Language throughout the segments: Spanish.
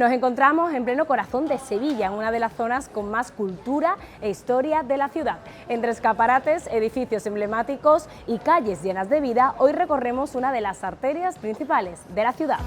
Nos encontramos en pleno corazón de Sevilla, en una de las zonas con más cultura e historia de la ciudad. Entre escaparates, edificios emblemáticos y calles llenas de vida, hoy recorremos una de las arterias principales de la ciudad.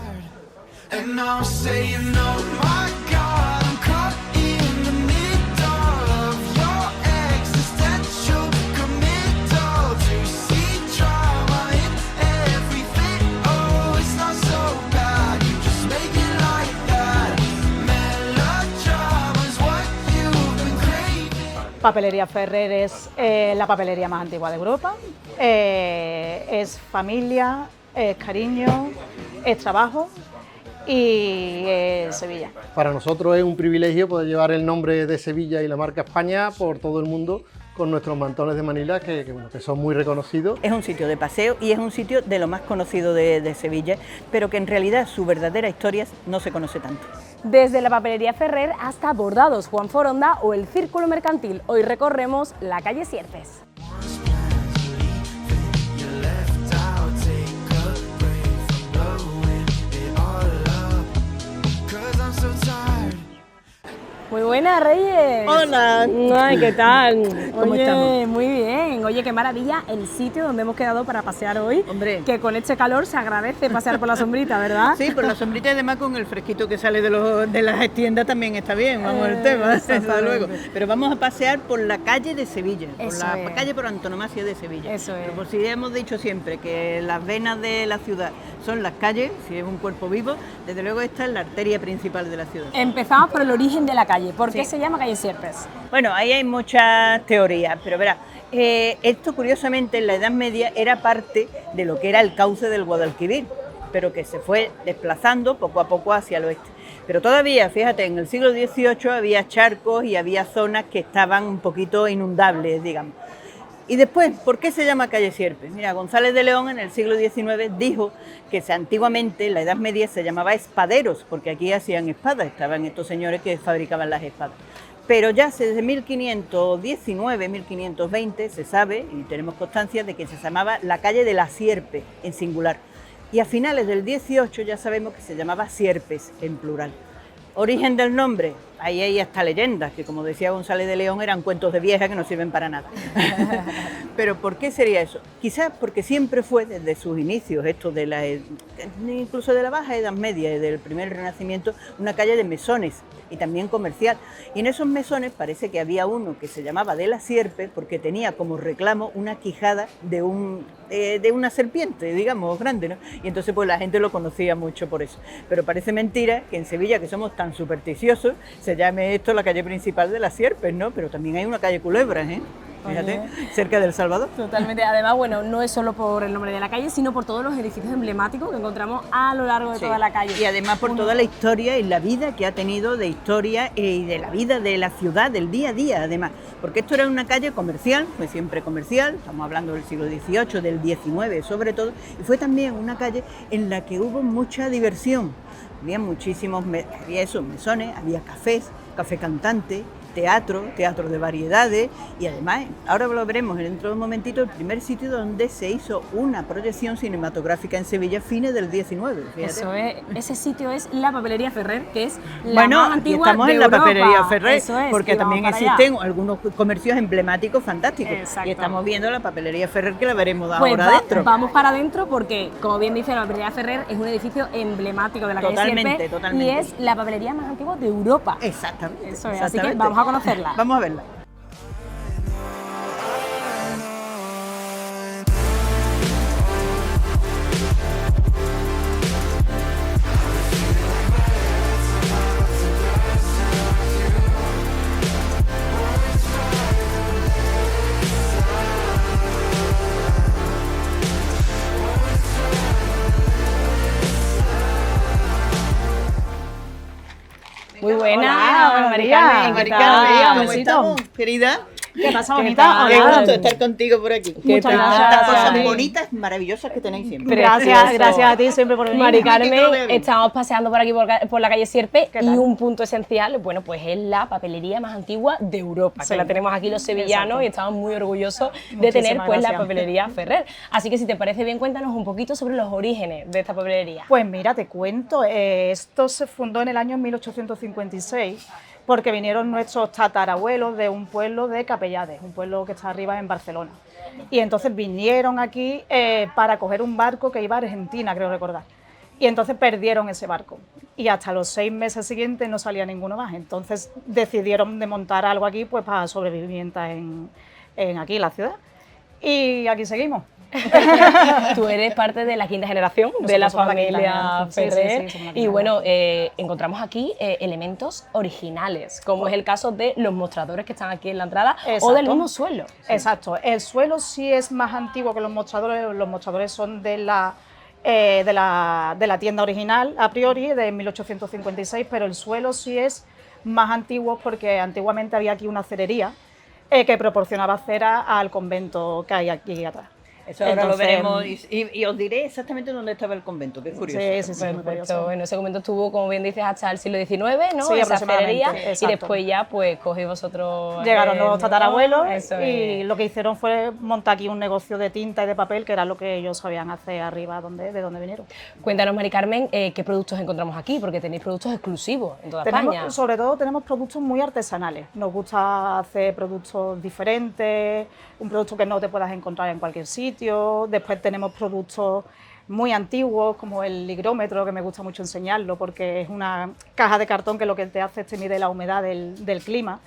Papelería Ferrer es la papelería más antigua de Europa, es familia, es cariño, es trabajo y es Sevilla. Para nosotros es un privilegio poder llevar el nombre de Sevilla y la marca España por todo el mundo con nuestros mantones de Manila que son muy reconocidos. Es un sitio de paseo y es un sitio de lo más conocido de Sevilla, pero que en realidad su verdadera historia no se conoce tanto. Desde la papelería Ferrer hasta Bordados Juan Foronda o el Círculo Mercantil, hoy recorremos la calle Sierpes. Muy buenas, Reyes. Hola. Ay, ¿qué tal? ¿Cómo estamos? Muy bien. Oye, qué maravilla el sitio donde hemos quedado para pasear hoy. Hombre. Que con este calor se agradece pasear por la sombrita, ¿verdad? Sí, por la sombrita y además con el fresquito que sale de las tiendas también está bien, vamos al tema, desde luego. Pero vamos a pasear por la calle de Sevilla, por la calle por antonomasia de Sevilla. Eso es. Pero por si hemos dicho siempre que las venas de la ciudad son las calles, si es un cuerpo vivo, desde luego esta es la arteria principal de la ciudad. Empezamos por el origen de la calle. ¿Por qué Sí. se llama calle Sierpes? Bueno, ahí hay muchas teorías, pero verá, esto curiosamente en la Edad Media era parte de lo que era el cauce del Guadalquivir, pero que se fue desplazando poco a poco hacia el oeste. Pero todavía, fíjate, en el siglo XVIII había charcos y había zonas que estaban un poquito inundables, digamos. Y después, ¿por qué se llama calle Sierpes? Mira, González de León en el siglo XIX dijo que antiguamente en la Edad Media se llamaba espaderos, porque aquí hacían espadas, estaban estos señores que fabricaban las espadas. Pero ya desde 1519, 1520 se sabe, y tenemos constancia, de que se llamaba la calle de la Sierpe, en singular. Y a finales del 18 ya sabemos que se llamaba Sierpes, en plural. Origen del nombre, ahí hay hasta leyendas, que como decía González de León eran cuentos de vieja que no sirven para nada. Pero ¿por qué sería eso? Quizás porque siempre fue desde sus inicios, esto de incluso de la Baja Edad Media y del primer Renacimiento, una calle de mesones y también comercial. Y en esos mesones parece que había uno que se llamaba de la Sierpe porque tenía como reclamo una quijada de una serpiente, digamos, grande, ¿no? Y entonces pues la gente lo conocía mucho por eso. Pero parece mentira que en Sevilla, que somos tan supersticiosos, se llame esto la calle principal de las Sierpes, ¿no? Pero también hay una calle Culebras, ¿eh? Fíjate, cerca del Salvador. Totalmente. Además, bueno, no es solo por el nombre de la calle, sino por todos los edificios emblemáticos que encontramos a lo largo de toda la calle. Y además por toda la historia y la vida que ha tenido de historia y de la vida de la ciudad, del día a día, además. Porque esto era una calle comercial, fue siempre comercial, estamos hablando del siglo XVIII, del XIX sobre todo, y fue también una calle en la que hubo mucha diversión. Había muchísimos, había esos mesones, había cafés, café cantante, teatro de variedades y además, ahora lo veremos dentro de un momentito, el primer sitio donde se hizo una proyección cinematográfica en Sevilla fines del XIX. Fíjate. Eso es, ese sitio es la papelería Ferrer, que es la bueno, más antigua estamos de en la Europa. papelería Ferrer, Eso es, porque también existen algunos comercios emblemáticos fantásticos. Exacto. Y estamos viendo la papelería Ferrer, que la veremos Pues ahora adentro. Vamos para adentro porque, como bien dice, la papelería Ferrer es un edificio emblemático de la calle Sierpes y es la papelería más antigua de Europa. Exactamente. Eso es, así que vamos a conocerla. Vamos a verla. Muy buena, Hola, Mari Carmen, Mari Carmen, un ¿cómo besito. estamos, querida? ¿Qué pasa, ¿Qué bonita? tal? Qué Hola. gusto estar contigo por aquí. Muchas tal? gracias. Las cosas Sí. bonitas, maravillosas que tenéis siempre. Gracias, gracias a ti siempre por venir. Mari que no lo Carmen, vea bien. estamos paseando por aquí por la calle Sierpe ¿Qué y tal? un punto esencial, bueno, pues es la papelería más antigua de Europa, Sí. que la tenemos aquí los sevillanos Exacto. y estamos muy orgullosos de Muchísimas tener pues la gracias. papelería Ferrer. Así que si te parece bien, cuéntanos un poquito sobre los orígenes de esta papelería. Pues mira, te cuento, esto se fundó en el año 1856 porque vinieron nuestros tatarabuelos de un pueblo de Capellades, un pueblo que está arriba en Barcelona. Y entonces vinieron aquí para coger un barco que iba a Argentina, creo recordar. Y entonces perdieron ese barco. Y hasta los 6 meses siguientes no salía ninguno más. Entonces decidieron de montar algo aquí pues para sobrevivir mientras en aquí, la ciudad. Y aquí seguimos. Tú eres parte de la quinta generación de la Nosotros somos la quinta familia generación. Sí, Ferrer sí, somos la y quinta bueno, encontramos aquí elementos originales, como es el caso de los mostradores que están aquí en la entrada o Exacto. del mismo suelo. Exacto, el suelo sí es más antiguo que los mostradores son de la tienda original, a priori, de 1856, pero el suelo sí es más antiguo porque antiguamente había aquí una cerería que proporcionaba cera al convento que hay aquí atrás. Eso ahora Entonces, lo veremos y os diré exactamente dónde estaba el convento, que es curioso. Sí, sí, sí, muy Perfecto. curioso. Bueno, ese convento estuvo, como bien dices, hasta el siglo XIX, ¿no? Sí, Esa aproximadamente, cerería, y exacto. después ya, pues, cogéis vosotros... Llegaron los tatarabuelos Eso y es. lo que hicieron fue montar aquí un negocio de tinta y de papel, que era lo que ellos sabían hacer arriba de donde vinieron. Cuéntanos, Mari Carmen, qué productos encontramos aquí, porque tenéis productos exclusivos en toda España. Sobre todo tenemos productos muy artesanales. Nos gusta hacer productos diferentes, un producto que no te puedas encontrar en cualquier sitio. Después tenemos productos muy antiguos, como el higrómetro, que me gusta mucho enseñarlo, porque es una caja de cartón que lo que te hace es te mide la humedad del clima.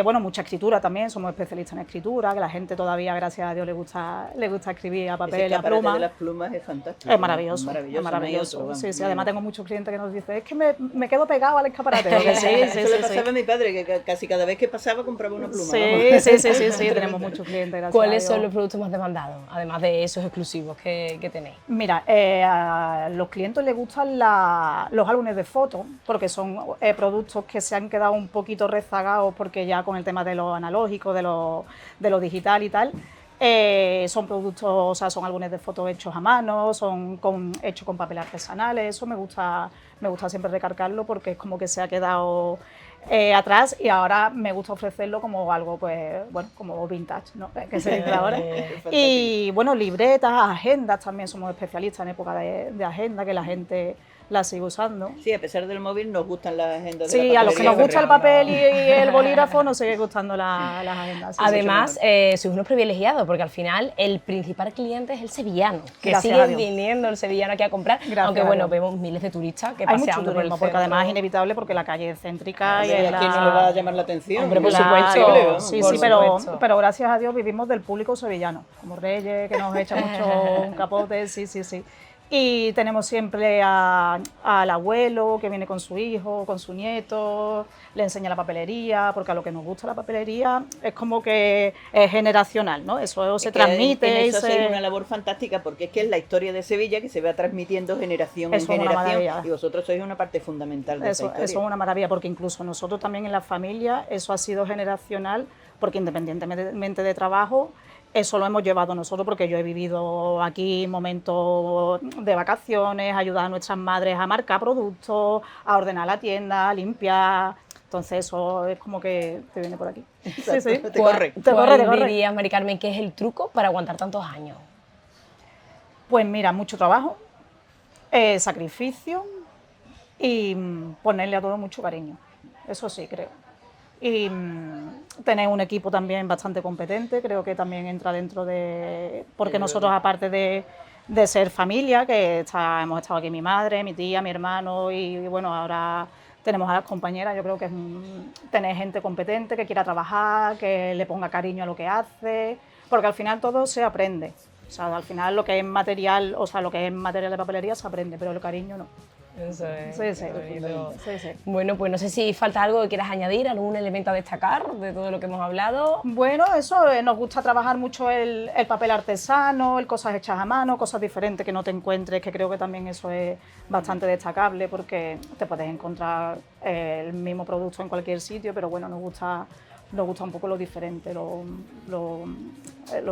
Bueno, mucha escritura también, somos especialistas en escritura, que la gente todavía, gracias a Dios, le gusta escribir a papel y a pluma. de las plumas es fantástico. Es maravilloso, Maravilloso, es maravilloso. no hay otro, Sí, sí, vamos. además tengo muchos clientes que nos dicen, es que me quedo pegado al escaparate. Porque sí, sí, Eso le sí, pasaba sí. a mi padre, que casi cada vez que pasaba compraba una pluma. Sí, vamos. sí, sí, sí, sí, tenemos muchos clientes, gracias ¿Cuáles a son Dios. los productos más demandados, además de esos exclusivos que tenéis? Mira, a los clientes les gustan los álbumes de fotos, porque son productos que se han quedado un poquito rezagados, porque ya con el tema de lo analógico, de lo digital y tal, son productos, o sea, son álbumes de fotos hechos a mano, hechos con papel artesanales. Eso me gusta siempre recargarlo, porque es como que se ha quedado atrás, y ahora me gusta ofrecerlo como algo, pues, bueno, como vintage, ¿no? Que se dice ahora. Y bueno, libretas, agendas, también somos especialistas en época de agenda, que la gente la sigue usando. Sí, a pesar del móvil nos gustan las agendas de Sí, la a los que nos papelería gusta el papel y el bolígrafo nos sigue gustando las agendas. Sí, Además, sois unos privilegiados, porque al final el principal cliente es el sevillano, que Gracias a sigue Dios. viniendo el sevillano aquí a comprar, Gracias aunque a bueno, Dios. vemos miles de turistas que hay mucho paseando por el turismo, porque centro. además es inevitable, porque la calle es céntrica y ¿A es quién no le va a llamar la atención? Hombre, por Claro, supuesto, sí, por sí, supuesto. pero gracias a Dios vivimos del público sevillano, como Reyes, que nos echa mucho un capote, sí, sí, sí. Y tenemos siempre al abuelo que viene con su hijo, con su nieto, le enseña la papelería, porque a lo que nos gusta la papelería es como que es generacional, ¿no? Eso se Es que transmite. en y eso se- hacéis una labor fantástica, porque es que es la historia de Sevilla que se va transmitiendo generación Eso en es una generación, maravilla. y vosotros sois una parte fundamental de esa Eso historia. es una maravilla, porque incluso nosotros también en la familia, eso ha sido generacional, porque independientemente de trabajo, eso lo hemos llevado nosotros, porque yo he vivido aquí momentos de vacaciones, ayudar a nuestras madres a marcar productos, a ordenar la tienda, a limpiar. Entonces eso es como que te viene por aquí. Sí, sí. Te corre. ¿Cuál dirías, Mari Carmen, que es el truco para aguantar tantos años? Pues mira, mucho trabajo, sacrificio y ponerle a todo mucho cariño. Eso sí, creo. Y tener un equipo también bastante competente, creo que también entra dentro de... Porque nosotros, aparte de ser familia, que hemos estado aquí mi madre, mi tía, mi hermano y bueno, ahora tenemos a las compañeras, yo creo que es tener gente competente, que quiera trabajar, que le ponga cariño a lo que hace, porque al final todo se aprende. O sea, al final lo que es material, o sea, lo que es material de papelería se aprende, pero el cariño no. Eso es. Sí, sí, qué bonito. sí, sí. Bueno, pues no sé si falta algo que quieras añadir, algún elemento a destacar de todo lo que hemos hablado. Bueno, eso, nos gusta trabajar mucho el papel artesano, el cosas hechas a mano, cosas diferentes que no te encuentres, que creo que también eso es bastante destacable, porque te puedes encontrar el mismo producto en cualquier sitio, pero bueno, nos gusta nos gusta un poco lo diferente, lo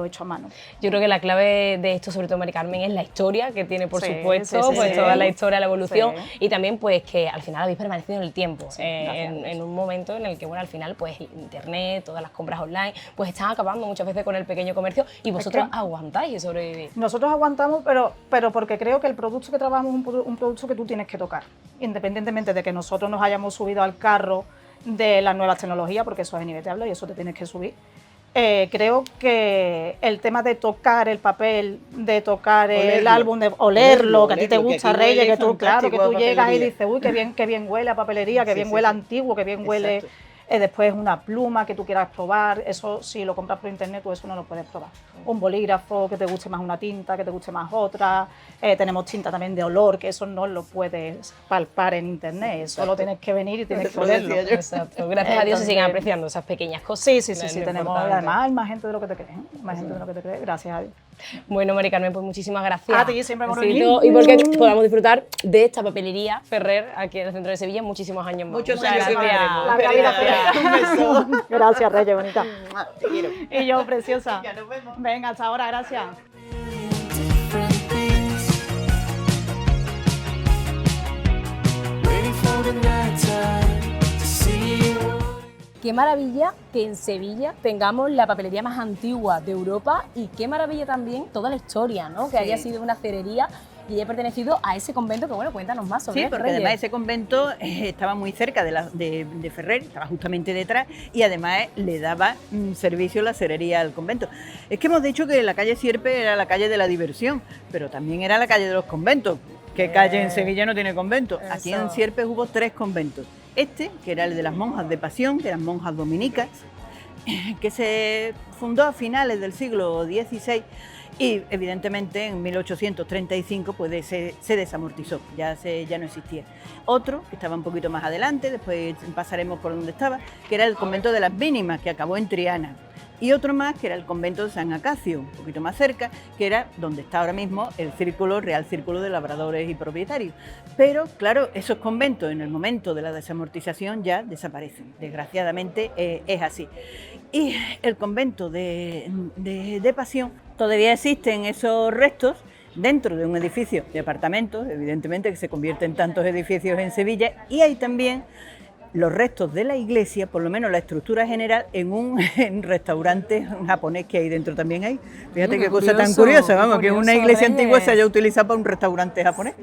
hecho a mano. Yo creo que la clave de esto, sobre todo, Mari Carmen, es la historia que tiene, por Sí, supuesto, sí, sí, pues sí. toda la historia, la evolución, Sí. y también pues que al final habéis permanecido en el tiempo, Sí, gracias a Dios. en un momento en el que, bueno, al final pues internet, todas las compras online, pues están acabando muchas veces con el pequeño comercio y vosotros que- aguantáis y sobrevivís. Nosotros aguantamos, pero porque creo que el producto que trabajamos es un producto que tú tienes que tocar, independientemente de que nosotros nos hayamos subido al carro de las nuevas tecnologías, porque eso es inevitable y eso te tienes que subir. Creo que el tema de tocar el papel, de tocar el Olerlo. álbum, de olerlo, que a ti te Olerlo, que gusta, aquí Reyes, huele que tú, claro, que fantástico tú a llegas y papelería. dices, uy, qué bien huele a papelería, que Sí, bien sí, huele sí. antiguo, que bien huele. Exacto. Después una pluma que tú quieras probar, eso si lo compras por internet, tú eso no lo puedes probar. Un bolígrafo, que te guste más una tinta, que te guste más otra. Tenemos tinta también de olor, que eso no lo puedes palpar en internet, solo tienes que venir y tienes que Eso lo olerlo. decía yo. Exacto. Gracias a Dios se siguen Entonces- apreciando esas pequeñas cosas. Sí, sí, sí, Es sí, lo tenemos, importante. además hay más gente de lo que te crees, más gente de lo que te crees, gracias a Dios. Bueno, Mari Carmen, pues muchísimas gracias. A ti, siempre por Besito, venir. y porque podamos disfrutar de esta papelería Ferrer aquí en el centro de Sevilla muchísimos años más. Muchos Muchas años que gracias. viviremos. Larga vida, Gracias. Un beso. Gracias, Reyes, bonita. Te quiero. Y yo, preciosa. Ya nos vemos. Venga, hasta ahora, gracias. different things. Waiting for the night time to see what. Qué maravilla que en Sevilla tengamos la papelería más antigua de Europa y qué maravilla también toda la historia, ¿no? Que Sí. haya sido una cerería y haya pertenecido a ese convento que, bueno, cuéntanos más sobre Sí, él, porque Reyes. además ese convento estaba muy cerca de Ferrer, estaba justamente detrás y además le daba servicio la cerería al convento. Es que hemos dicho que la calle Sierpe era la calle de la diversión, pero también era la calle de los conventos. ¿Qué calle en Sevilla no tiene convento? Aquí en eso. Sierpe hubo 3 conventos. Este, que era el de las monjas de Pasión, que eran monjas dominicas, que se fundó a finales del siglo XVI y evidentemente en 1835 pues se desamortizó, ya no existía. Otro que estaba un poquito más adelante, después pasaremos por donde estaba, que era el convento de las Mínimas, que acabó en Triana. Y otro más, que era el convento de San Acacio, un poquito más cerca, que era donde está ahora mismo el Real Círculo de Labradores y Propietarios. Pero, claro, esos conventos en el momento de la desamortización ya desaparecen. Desgraciadamente es así. Y el convento de Pasión, todavía existen esos restos dentro de un edificio de apartamentos, evidentemente que se convierte en tantos edificios en Sevilla, y hay también los restos de la iglesia, por lo menos la estructura general, en un restaurante japonés que hay dentro también hay. Fíjate Qué qué cosa tan curioso, curiosa, qué vamos, que una curioso, iglesia Reyes. antigua se haya utilizado para un restaurante japonés.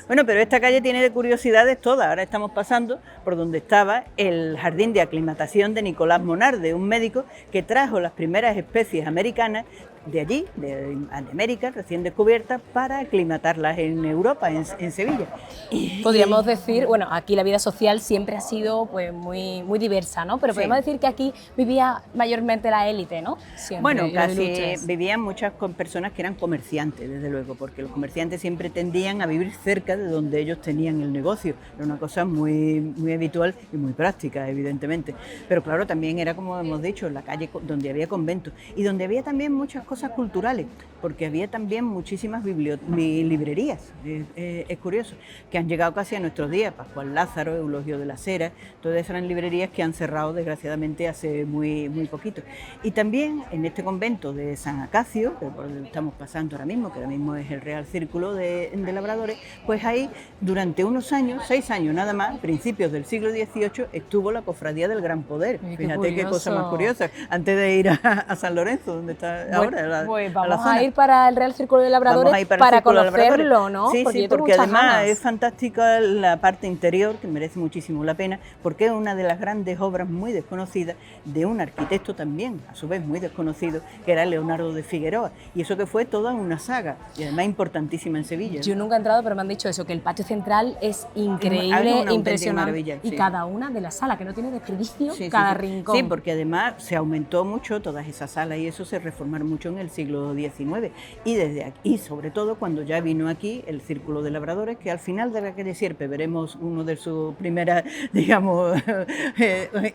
Bueno, pero esta calle tiene de curiosidades todas. Ahora estamos pasando por donde estaba el jardín de aclimatación de Nicolás Monarde, un médico que trajo las primeras especies americanas de allí, de América, recién descubiertas, para aclimatarlas en Europa, en Sevilla. Podríamos decir, bueno, aquí la vida social siempre ha sido pues muy diversa, ¿no? Pero Sí. podemos decir que aquí vivía mayormente la élite, ¿no? Siempre, Bueno, los casi ilustres. vivían muchas personas que eran comerciantes, desde luego, porque los comerciantes siempre tendían a vivir cerca de donde ellos tenían el negocio. Era una cosa muy habitual y muy práctica, evidentemente. Pero claro, también era, como hemos dicho, la calle donde había conventos y donde había también muchas cosas culturales, porque había también muchísimas librerías. Es curioso, que han llegado casi a nuestros días. Pascual Lázaro, Eulogio de las Heras, todas esas eran librerías que han cerrado desgraciadamente hace muy poquito. Y también en este convento de San Acacio, que por el que estamos pasando ahora mismo, que ahora mismo es el Real Círculo de Labradores, pues ahí durante unos años, 6 años nada más, principios del siglo XVIII, estuvo la Cofradía del Gran Poder. Ay, qué Fíjate qué cosa más curioso. curiosa, antes de ir a San Lorenzo, donde está ahora. Pues la vamos a zona. ir para el Real Círculo de Labradores Vamos a ir para el para Círculo de conocerlo, Labradores. ¿no? Sí, porque sí, yo tengo porque muchas además ganas. es fantástica la parte interior, que merece muchísimo la pena, porque es una de las grandes obras muy desconocidas de un arquitecto también, a su vez muy desconocido, que era Leonardo de Figueroa. Y eso que fue toda una saga, y además importantísima en Sevilla. Yo nunca he entrado, pero me han dicho eso, que el patio central es una increíble, auténtica impresionante. maravilla, y sí. cada una de las salas, que no tiene desperdicio, Sí, sí, cada sí. rincón. Sí, porque además se aumentó mucho todas esas salas y eso se reformaron mucho en el siglo XIX. Y desde aquí, y sobre todo cuando ya vino aquí el Círculo de Labradores, que al final de la calle Sierpe veremos uno de sus primeras, digamos,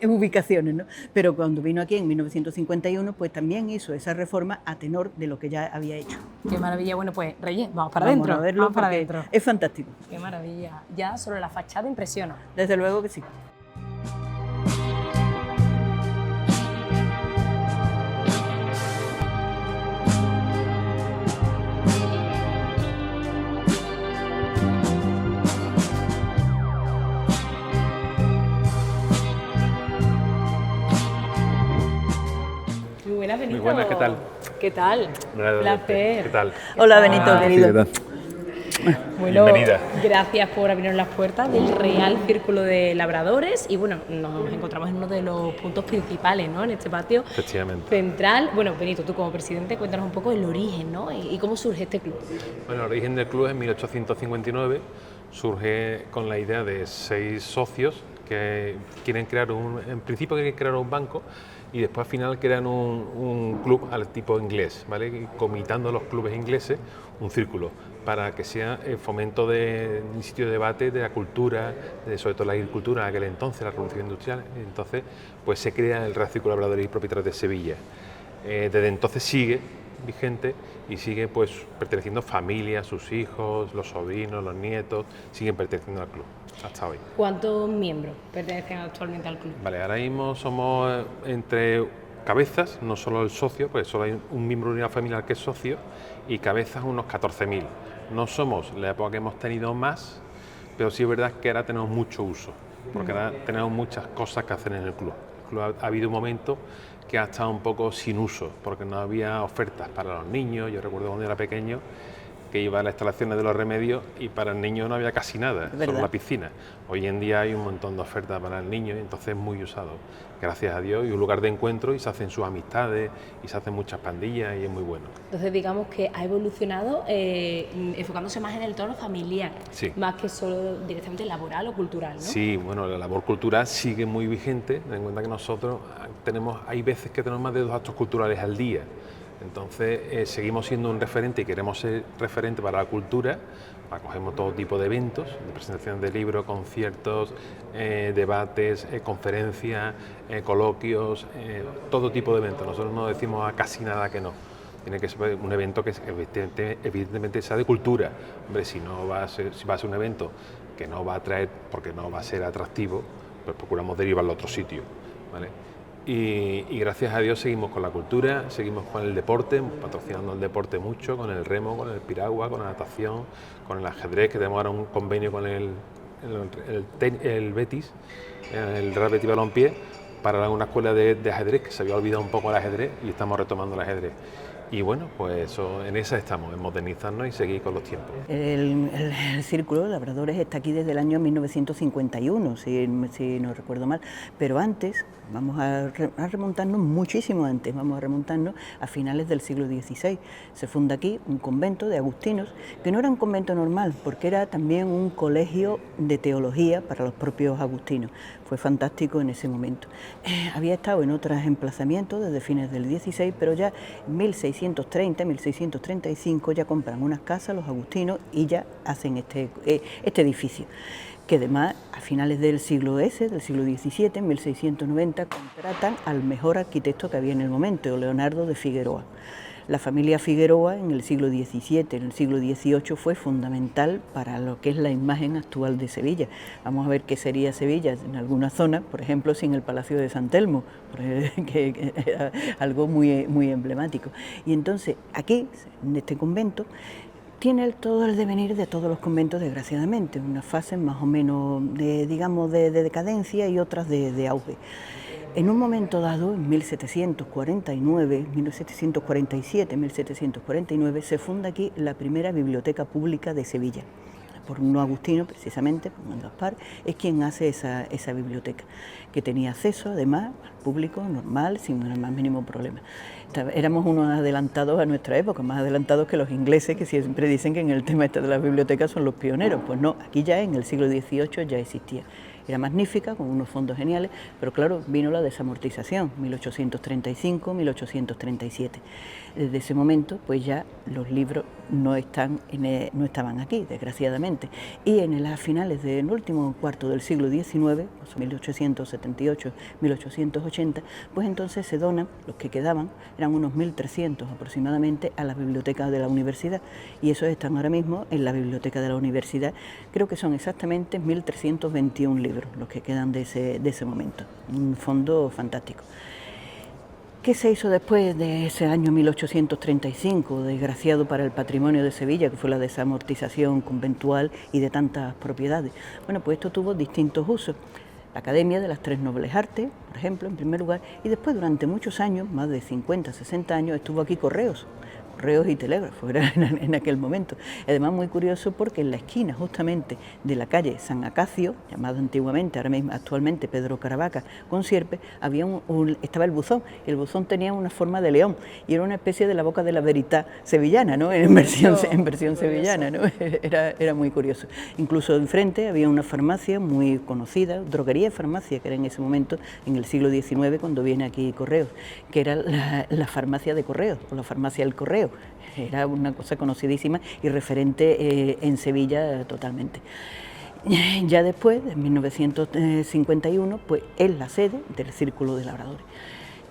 ubicaciones, ¿no? Pero cuando vino aquí en 1951, pues también hizo esa reforma a tenor de lo que ya había hecho. Qué maravilla. Bueno, pues Reyes, vamos para Vamos adentro. a verlo Vamos para porque adentro. es fantástico. Qué maravilla. Ya solo la fachada impresiona. Desde luego que sí. Benito. Muy buenas, ¿qué tal? ¿Qué tal? Placer. ¿Qué tal? Hola Benito, Ah, querido. ¿Qué tal? Bueno, Bienvenida. gracias por abrirnos las puertas del Real Círculo de Labradores y bueno, nos encontramos en uno de los puntos principales, ¿no? En este patio Efectivamente. central. Bueno, Benito, tú como presidente, cuéntanos un poco el origen, ¿no? Y cómo surge este club. Bueno, el origen del club es en 1859, surge con la idea de 6 socios que quieren crear en principio quieren crear un banco y después al final crean un club al tipo inglés, ¿vale? Y comitando los clubes ingleses, un círculo, para que sea el fomento de un sitio de debate de la cultura, sobre todo la agricultura en aquel entonces, la revolución industrial. Entonces, pues se crea el Real Círculo de Labradores y Propietarios de Sevilla. Desde entonces sigue vigente y sigue pues perteneciendo familias, sus hijos, los sobrinos, los nietos, siguen perteneciendo al club hasta hoy. ¿Cuántos miembros pertenecen actualmente al club? Vale, ahora mismo somos entre cabezas, no solo el socio, pues solo hay un miembro de unidad familiar que es socio, y cabezas unos 14.000. No somos la época que hemos tenido más, pero sí es verdad que ahora tenemos mucho uso, porque ahora tenemos muchas cosas que hacer en el club. El club ha habido un momento que ha estado un poco sin uso, porque no había ofertas para los niños. Yo recuerdo cuando era pequeño que iba a las instalaciones de los remedios y para el niño no había casi nada, solo la piscina. Hoy en día hay un montón de ofertas para el niño y entonces es muy usado, gracias a Dios, y un lugar de encuentro y se hacen sus amistades y se hacen muchas pandillas y es muy bueno. Entonces digamos que ha evolucionado enfocándose más en el tono familiar, Sí. más que solo directamente laboral o cultural, ¿no? Sí, bueno, la labor cultural sigue muy vigente, ten en cuenta que nosotros hay veces que tenemos más de 2 actos culturales al día. Entonces seguimos siendo un referente y queremos ser referente para la cultura. Acogemos todo tipo de eventos, de presentaciones de libros, conciertos, debates, conferencias, coloquios, todo tipo de eventos. Nosotros no decimos a casi nada que no. Tiene que ser un evento que evidentemente sea de cultura. Hombre, si va a ser un evento que no va a atraer, porque no va a ser atractivo, pues procuramos derivarlo a otro sitio, ¿vale? Y gracias a Dios seguimos con la cultura, seguimos con el deporte, patrocinando el deporte mucho, con el remo, con el piragua, con la natación, con el ajedrez, que tenemos ahora un convenio con el Betis, el Real Betis Balompié, para una escuela de ajedrez, que se había olvidado un poco el ajedrez y estamos retomando el ajedrez. Y bueno, pues en esa estamos, en modernizarnos y seguir con los tiempos. El Círculo de Labradores está aquí desde el año 1951, si no recuerdo mal, pero antes, vamos a remontarnos muchísimo antes, vamos a remontarnos a finales del siglo XVI. Se funda aquí un convento de agustinos, que no era un convento normal, porque era también un colegio de teología para los propios agustinos. Fue fantástico en ese momento. Había estado en otros emplazamientos desde fines del XVI, pero ya en 1630, 1635 ya compran unas casas los agustinos y ya hacen este edificio, que además a finales del siglo S, del siglo XVII, en 1690, contratan al mejor arquitecto que había en el momento, Leonardo de Figueroa. La familia Figueroa en el siglo XVII, en el siglo XVIII fue fundamental para lo que es la imagen actual de Sevilla. Vamos a ver qué sería Sevilla en alguna zona, por ejemplo, sin el Palacio de San Telmo, que era algo muy emblemático. Y entonces aquí, en este convento, tiene todo el devenir de todos los conventos, desgraciadamente, unas fases más o menos de decadencia y otras de auge. En un momento dado, en 1749, 1747, 1749, se funda aquí la primera biblioteca pública de Sevilla. Por un agustino, precisamente, por Juan Gaspar, es quien hace esa biblioteca, que tenía acceso, además, al público normal, sin el más mínimo problema. Éramos unos adelantados a nuestra época, más adelantados que los ingleses, que siempre dicen que en el tema de las bibliotecas son los pioneros. Pues no, aquí ya en el siglo XVIII ya existía. Era magnífica, con unos fondos geniales, pero claro, vino la desamortización, 1835, 1837. Desde ese momento, pues ya los libros no estaban aquí, desgraciadamente. Y en las finales del último cuarto del siglo XIX, 1878, 1880, pues entonces se donan, los que quedaban, eran unos 1.300 aproximadamente, a la biblioteca de la universidad. Y esos están ahora mismo en la biblioteca de la universidad. Creo que son exactamente 1.321 libros los que quedan de ese momento. Un fondo fantástico. ¿Qué se hizo después de ese año 1835, desgraciado para el patrimonio de Sevilla, que fue la desamortización conventual y de tantas propiedades? Bueno, pues esto tuvo distintos usos. la Academia de las Tres Nobles Artes, por ejemplo, en primer lugar, y después durante muchos años, más de 50, 60 años, estuvo aquí Correos y Telégrafos, era en aquel momento. Además, muy curioso porque en la esquina justamente de la calle San Acacio, llamado antiguamente, ahora mismo actualmente Pedro Caravaca con Sierpe, estaba el buzón, y el buzón tenía una forma de león, y era una especie de la boca de la verità sevillana, ¿no? en versión sevillana, ¿no? Era muy curioso. Incluso enfrente había una farmacia muy conocida, droguería y farmacia, que era en ese momento, en el siglo XIX, cuando viene aquí Correos, que era la farmacia de Correos, o la farmacia del Correo. Era una cosa conocidísima y referente en Sevilla totalmente. Ya después, en 1951, pues es la sede del Círculo de Labradores.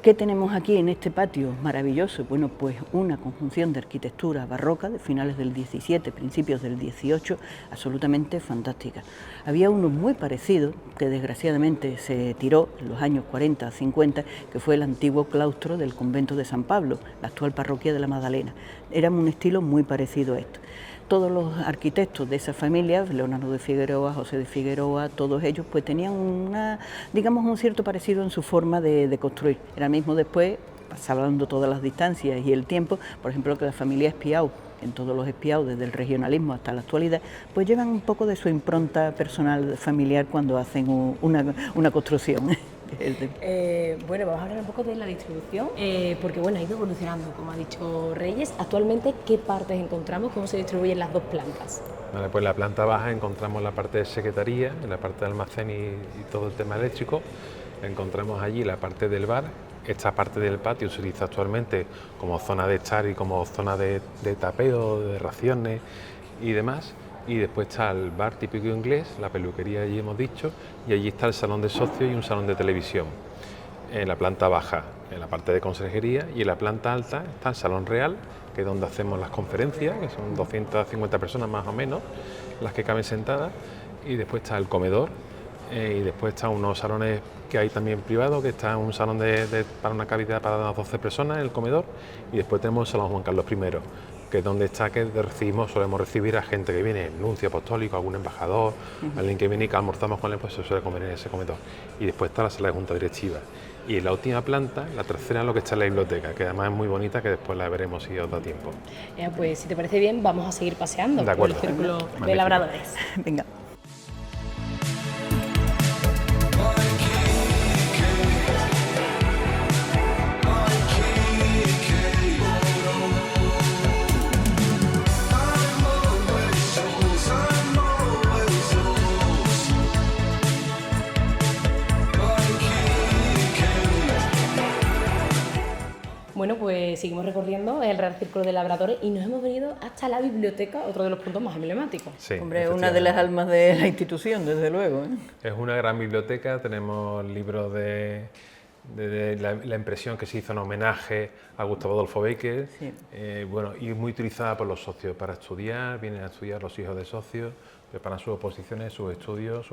¿Qué tenemos aquí en este patio maravilloso? Bueno, pues una conjunción de arquitectura barroca de finales del 17, principios del 18, absolutamente fantástica. Había uno muy parecido, que desgraciadamente se tiró en los años 40, 50, que fue el antiguo claustro del convento de San Pablo, la actual parroquia de la Magdalena. Era un estilo muy parecido a esto. Todos los arquitectos de esa familia, Leonardo de Figueroa, José de Figueroa, todos ellos pues tenían un cierto parecido en su forma de construir. Era mismo después, pasando todas las distancias y el tiempo, por ejemplo, que la familia Espiau, en todos los Espiau, desde el regionalismo hasta la actualidad, pues llevan un poco de su impronta personal, familiar, cuando hacen una construcción. Bueno, vamos a hablar un poco de la distribución, porque bueno, ha ido evolucionando, como ha dicho Reyes. Actualmente, ¿qué partes encontramos? ¿Cómo se distribuyen las dos plantas? Vale, pues en la planta baja encontramos la parte de secretaría, en la parte de almacén y todo el tema eléctrico. Encontramos allí la parte del bar. Esta parte del patio se utiliza actualmente como zona de estar y como zona de tapeo, de raciones y demás. Y después está el bar típico inglés, la peluquería, allí hemos dicho, y allí está el salón de socios y un salón de televisión. En la planta baja, en la parte de conserjería, y en la planta alta está el salón real, que es donde hacemos las conferencias, que son 250 personas más o menos, las que caben sentadas, y después está el comedor, y después están unos salones que hay también privados, que está un salón para una cavidad para unas 12 personas, el comedor, y después tenemos el salón Juan Carlos I, que es donde está, que solemos recibir a gente que viene, nuncio apostólico, algún embajador, alguien que viene y que almorzamos con él, pues se suele comer en ese comedor. Y después está la sala de junta directiva. Y en la última planta, la tercera, es lo que está en la biblioteca, que además es muy bonita, que después la veremos si os da tiempo. Pues si te parece bien, vamos a seguir paseando De por el acuerdo. Círculo de Magnífico. Labradores. Venga. Bueno, pues seguimos recorriendo el Real Círculo de Labradores y nos hemos venido hasta la biblioteca, otro de los puntos más emblemáticos. Sí, Hombre, una de las almas de la institución, desde luego, ¿eh? Es una gran biblioteca, tenemos libros de la impresión que se hizo en homenaje a Gustavo Adolfo Bécquer, Sí. Bueno, y muy utilizada por los socios para estudiar, vienen a estudiar los hijos de socios, preparan sus oposiciones, sus estudios,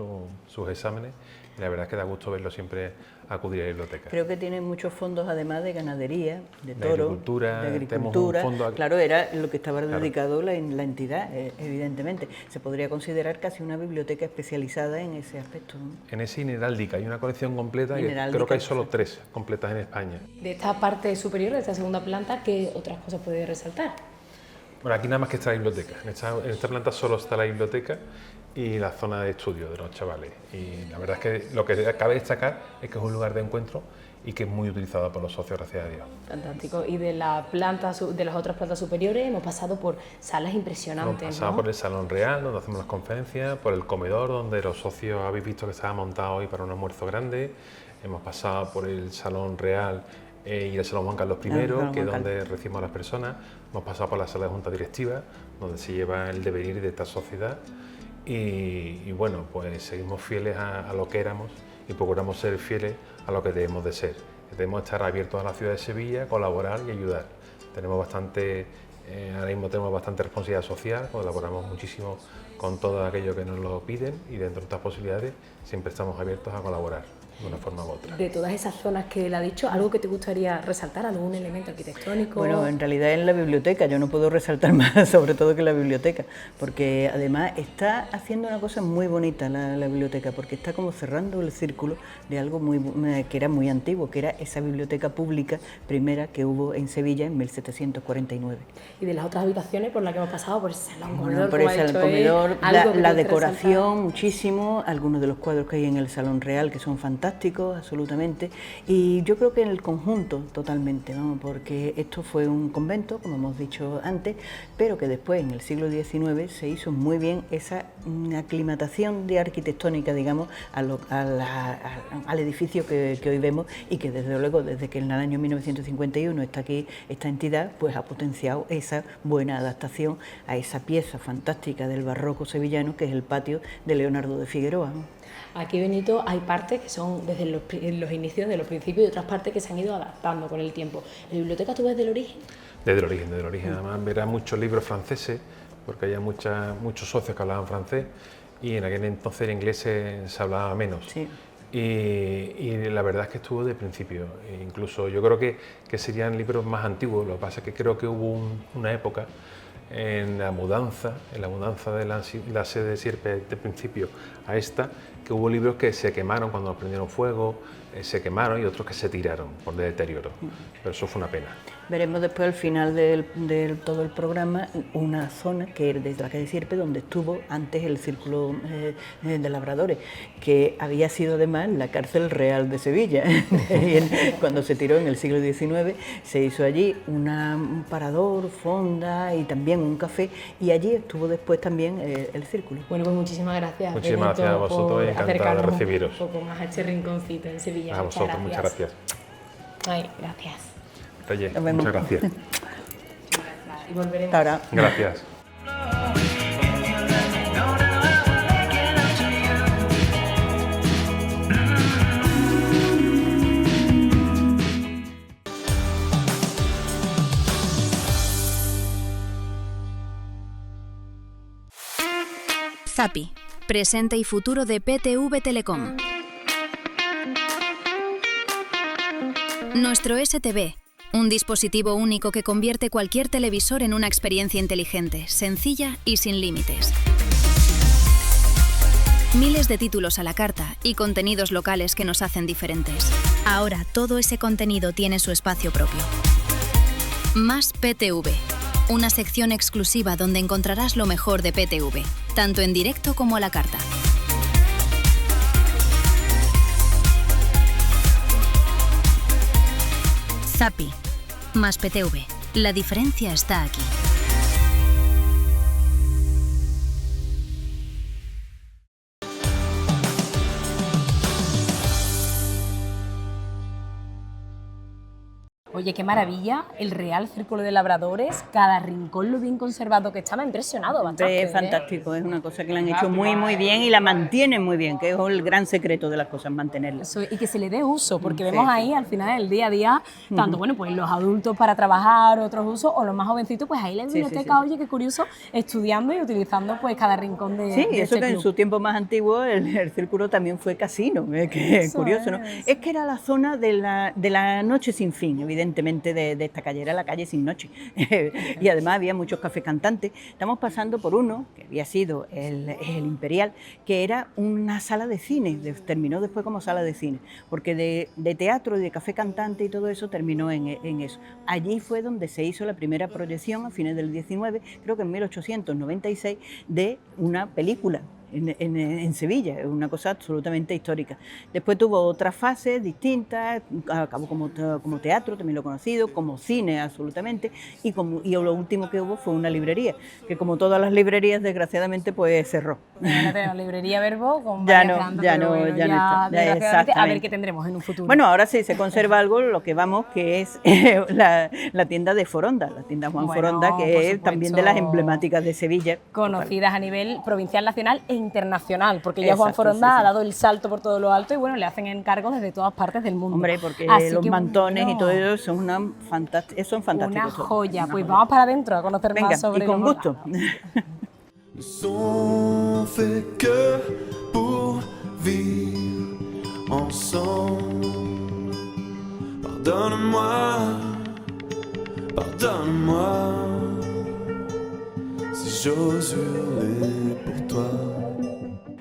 sus exámenes, y la verdad es que da gusto verlo siempre acudir a la biblioteca. Creo que tiene muchos fondos además de ganadería, de De toro, agricultura, de tenemos agricultura. un fondo- Claro, era lo que estaba Claro. dedicado la entidad, evidentemente. Se podría considerar casi una biblioteca especializada en ese aspecto, ¿no? En ese Ineráldica hay una colección completa y Ineráldica, creo que hay solo exacto. 3 completas en España. De esta parte superior, de esta segunda planta, ¿qué otras cosas puede resaltar? Bueno, aquí nada más que está la biblioteca. En esta planta solo está la biblioteca y la zona de estudio de los chavales. Y la verdad es que lo que cabe destacar es que es un lugar de encuentro y que es muy utilizado por los socios, gracias a Dios. Fantástico. Y de la planta, de las otras plantas superiores hemos pasado por salas Hemos impresionantes, pasado ¿no? por el Salón Real, donde hacemos las conferencias, por el comedor, donde los socios habéis visto que estaba montado hoy para un almuerzo grande. Hemos pasado por el Salón Real y el Salón Juan Carlos I, Salón que es Juan donde recibimos a las personas. Hemos pasado por la sala de junta directiva, donde se lleva el devenir de esta sociedad. Y bueno, pues seguimos fieles a lo que éramos y procuramos ser fieles a lo que debemos de ser. Debemos estar abiertos a la ciudad de Sevilla, colaborar y ayudar. Ahora mismo tenemos bastante responsabilidad social, colaboramos muchísimo con todo aquello que nos lo piden y dentro de estas posibilidades siempre estamos abiertos a colaborar. de una forma u otra. De todas esas zonas que él ha dicho, ¿algo que te gustaría resaltar? ¿Algún elemento arquitectónico? Bueno, en realidad en la biblioteca, yo no puedo resaltar más, sobre todo que la biblioteca, porque además está haciendo una cosa muy bonita la biblioteca, porque está como cerrando el círculo de algo que era muy antiguo, que era esa biblioteca pública primera que hubo en Sevilla en 1749. Y de las otras habitaciones por las que hemos pasado, por ese salón, Bueno, comedor, por como ha ese dicho comedor, él, algo que la te guste decoración, resaltar. muchísimo, algunos de los cuadros que hay en el Salón Real que son fantásticos, absolutamente, y yo creo que en el conjunto totalmente, ¿no? Porque esto fue un convento, como hemos dicho antes, pero que después en el siglo XIX se hizo muy bien esa aclimatación de arquitectónica, digamos, al edificio que hoy vemos y que desde luego desde que en el año 1951 está aquí esta entidad, pues ha potenciado esa buena adaptación a esa pieza fantástica del barroco sevillano que es el patio de Leonardo de Figueroa, ¿no? Aquí, Benito, hay partes que son desde los inicios, de los principios, y otras partes que se han ido adaptando con el tiempo. ¿La biblioteca tú ves del origen? Desde el origen, desde el origen. Además verás muchos libros franceses, porque había muchos socios que hablaban francés y en aquel entonces el inglés se hablaba menos. Sí. Y la verdad es que estuvo de principio. E incluso yo creo que serían libros más antiguos. Lo que pasa es que creo que hubo una época en la mudanza de la sede de Sierpe de principio a esta, que hubo libros que se quemaron cuando los prendieron fuego, se quemaron, y otros que se tiraron por deterioro. Pero eso fue una pena. Veremos después al final de todo el programa una zona que es desde la calle Sierpe donde estuvo antes el Círculo de Labradores, que había sido además la cárcel real de Sevilla. Cuando se tiró en el siglo XIX se hizo allí un parador, fonda y también un café, y allí estuvo después también el Círculo. Bueno, pues muchísimas gracias. Muchísimas Benito, gracias a vosotros por y encantado de acercarnos recibiros. un poco más a este rinconcito en Sevilla. A vosotros, muchas gracias. Ay, gracias. Reyes, Nos vemos. muchas gracias. Y volveremos. Hasta ahora. Gracias. Zapi, presente y futuro de PTV Telecom. Nuestro STV, un dispositivo único que convierte cualquier televisor en una experiencia inteligente, sencilla y sin límites. Miles de títulos a la carta y contenidos locales que nos hacen diferentes. Ahora todo ese contenido tiene su espacio propio. Más PTV, una sección exclusiva donde encontrarás lo mejor de PTV, tanto en directo como a la carta. Zapi, más PTV. La diferencia está aquí. Oye, qué maravilla, el Real Círculo de Labradores, cada rincón lo bien conservado que está, me ha impresionado bastante. Es fantástico, es una cosa que la han hecho muy muy bien y la mantienen muy bien, que es el gran secreto de las cosas, mantenerla. Eso, y que se le dé uso, porque Sí, vemos sí. ahí al final del día a día, tanto bueno, pues los adultos para trabajar, otros usos, o los más jovencitos, pues ahí en la Sí, sí, biblioteca, sí. oye, qué curioso, estudiando y utilizando pues cada rincón de Sí, de y eso este que en club. su tiempo más antiguo el círculo también fue casino, que es Eso curioso, ¿no? es. Es que era la zona de la noche sin fin, evidentemente, de esta calle, era la calle sin noche. Y además había muchos cafés cantantes. Estamos pasando por uno, que había sido el Imperial, que era una sala de cine, terminó después como sala de cine, porque de teatro y de café cantante y todo eso terminó en eso. Allí fue donde se hizo la primera proyección a fines del 19, creo que en 1896, de una película en Sevilla, es una cosa absolutamente histórica. Después tuvo otras fases distintas, acabó como teatro, también lo he conocido, como cine absolutamente, y lo último que hubo fue una librería, que como todas las librerías desgraciadamente pues cerró. Ahora tenemos librería Verbo con Ya varias no, plantas, ya pero no, bueno, ya no está. desgraciadamente, a ver Exactamente. qué tendremos en un futuro. Bueno, ahora sí se conserva algo, lo que vamos, que es la tienda de Foronda, la tienda Juan Bueno, Foronda, por que es supuesto. también de las emblemáticas de Sevilla. Conocidas a nivel provincial, nacional e internacional, porque ya Juan Exacto, Foronda sí, sí. ha dado el salto por todo lo alto y bueno, le hacen encargos desde todas partes del mundo. Hombre, porque Así los que, mantones y bueno, todo eso son son fantásticos. una son joya. una Pues joya. vamos para adentro a conocer Venga, más sobre y con los gusto. Nous sommes faits que pour vivre. ensemble. Pardonne-moi, pardonne-moi, si j'ose hurler pour toi.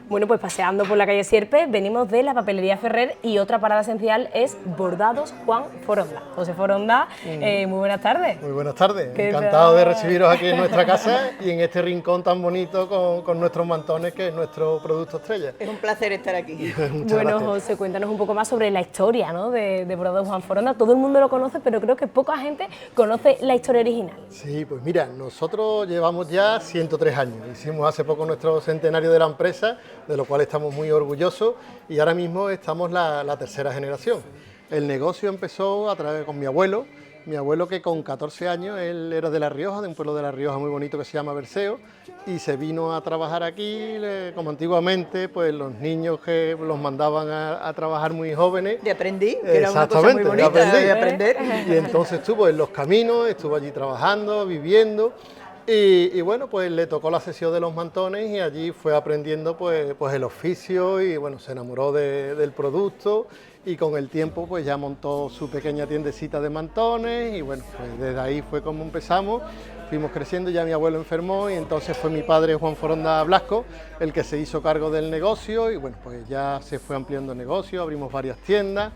Bueno, pues paseando por la calle Sierpe, venimos de la papelería Ferrer y otra parada esencial es Bordados Juan Foronda. José Foronda, muy buenas tardes. Muy buenas tardes, ¿Qué encantado de tal? recibiros aquí en nuestra casa y en este rincón tan bonito con nuestros mantones, que es nuestro producto estrella. Es un placer estar aquí. Muchas Bueno, gracias. José, cuéntanos un poco más sobre la historia, ¿no?, de Bordados Juan Foronda. Todo el mundo lo conoce, pero creo que poca gente conoce la historia original. Sí, pues mira, nosotros llevamos ya 103 años. Hicimos hace poco nuestro centenario de la empresa, de lo cual estamos muy orgullosos, y ahora mismo estamos la tercera generación. El negocio empezó con mi abuelo que con 14 años, él era de La Rioja, de un pueblo de La Rioja muy bonito que se llama Berceo, y se vino a trabajar aquí, como antiguamente, pues los niños que los mandaban a trabajar muy jóvenes. De aprendí, que era una cosa muy Exactamente, bonita de aprender. Y entonces estuvo en los caminos, estuvo allí trabajando, viviendo, y bueno, pues le tocó la cesión de los mantones y allí fue aprendiendo pues el oficio y bueno, se enamoró del producto, y con el tiempo pues ya montó su pequeña tiendecita de mantones y bueno, pues desde ahí fue como empezamos. Fuimos creciendo, ya mi abuelo enfermó y entonces fue mi padre, Juan Foronda Blasco, el que se hizo cargo del negocio, y bueno, pues ya se fue ampliando el negocio, abrimos varias tiendas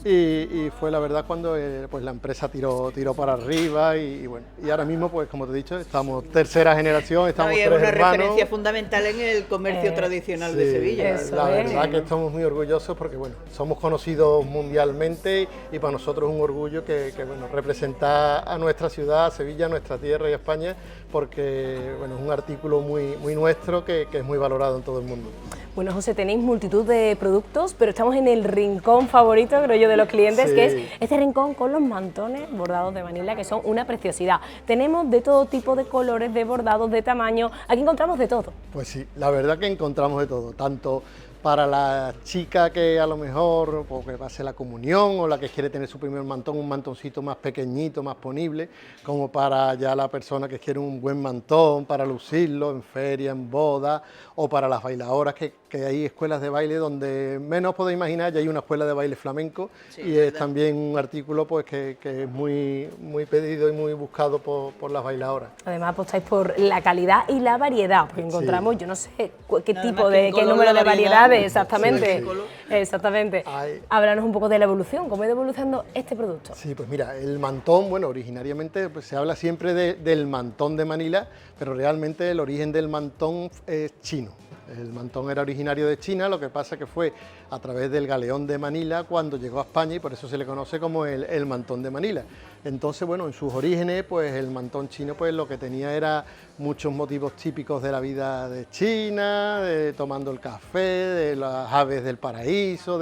y fue la verdad cuando pues la empresa tiró para arriba y bueno, y ahora mismo pues como te he dicho, estamos tercera generación, estamos No, y es tres una hermanos. referencia fundamental en el comercio tradicional de Sí, Sevilla. eso la es. verdad que estamos muy orgullosos porque bueno, somos conocidos mundialmente y para nosotros es un orgullo que bueno, representar a nuestra ciudad, a Sevilla, a nuestra tierra y a España, porque bueno, es un artículo muy nuestro que es muy valorado en todo el mundo. Bueno, José, tenéis multitud de productos, pero estamos en el rincón favorito, creo yo, de los clientes, Sí. que es este rincón con los mantones bordados de Manila, que son una preciosidad. Tenemos de todo tipo de colores, de bordados, de tamaño, aquí encontramos de todo. Pues sí, la verdad que encontramos de todo, tanto para la chica que a lo mejor porque va a hacer la comunión o la que quiere tener su primer mantón, un mantoncito más pequeñito, más ponible, como para ya la persona que quiere un buen mantón para lucirlo en feria, en boda, o para las bailadoras, que hay escuelas de baile donde menos os podéis imaginar, ya hay una escuela de baile flamenco, Sí, y es también un artículo pues que es muy pedido y muy buscado por las bailadoras. Además apostáis por la calidad y la variedad, porque encontramos, yo no sé qué Nada tipo más que de, en qué color número la de variedad. variedades, exactamente. Sí, sí. Exactamente. Hay- Háblanos un poco de la evolución, cómo ha ido evolucionando este producto. Sí, pues mira, el mantón, bueno, originariamente pues, se habla siempre del mantón de Manila, pero realmente el origen del mantón es chino. El mantón era originario de China, lo que pasa que fue a través del galeón de Manila cuando llegó a España y por eso se le conoce como el mantón de Manila. Entonces, bueno, en sus orígenes, pues el mantón chino pues lo que tenía era muchos motivos típicos de la vida de China, de tomando el café, de las aves del paraíso,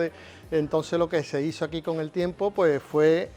entonces lo que se hizo aquí con el tiempo pues fue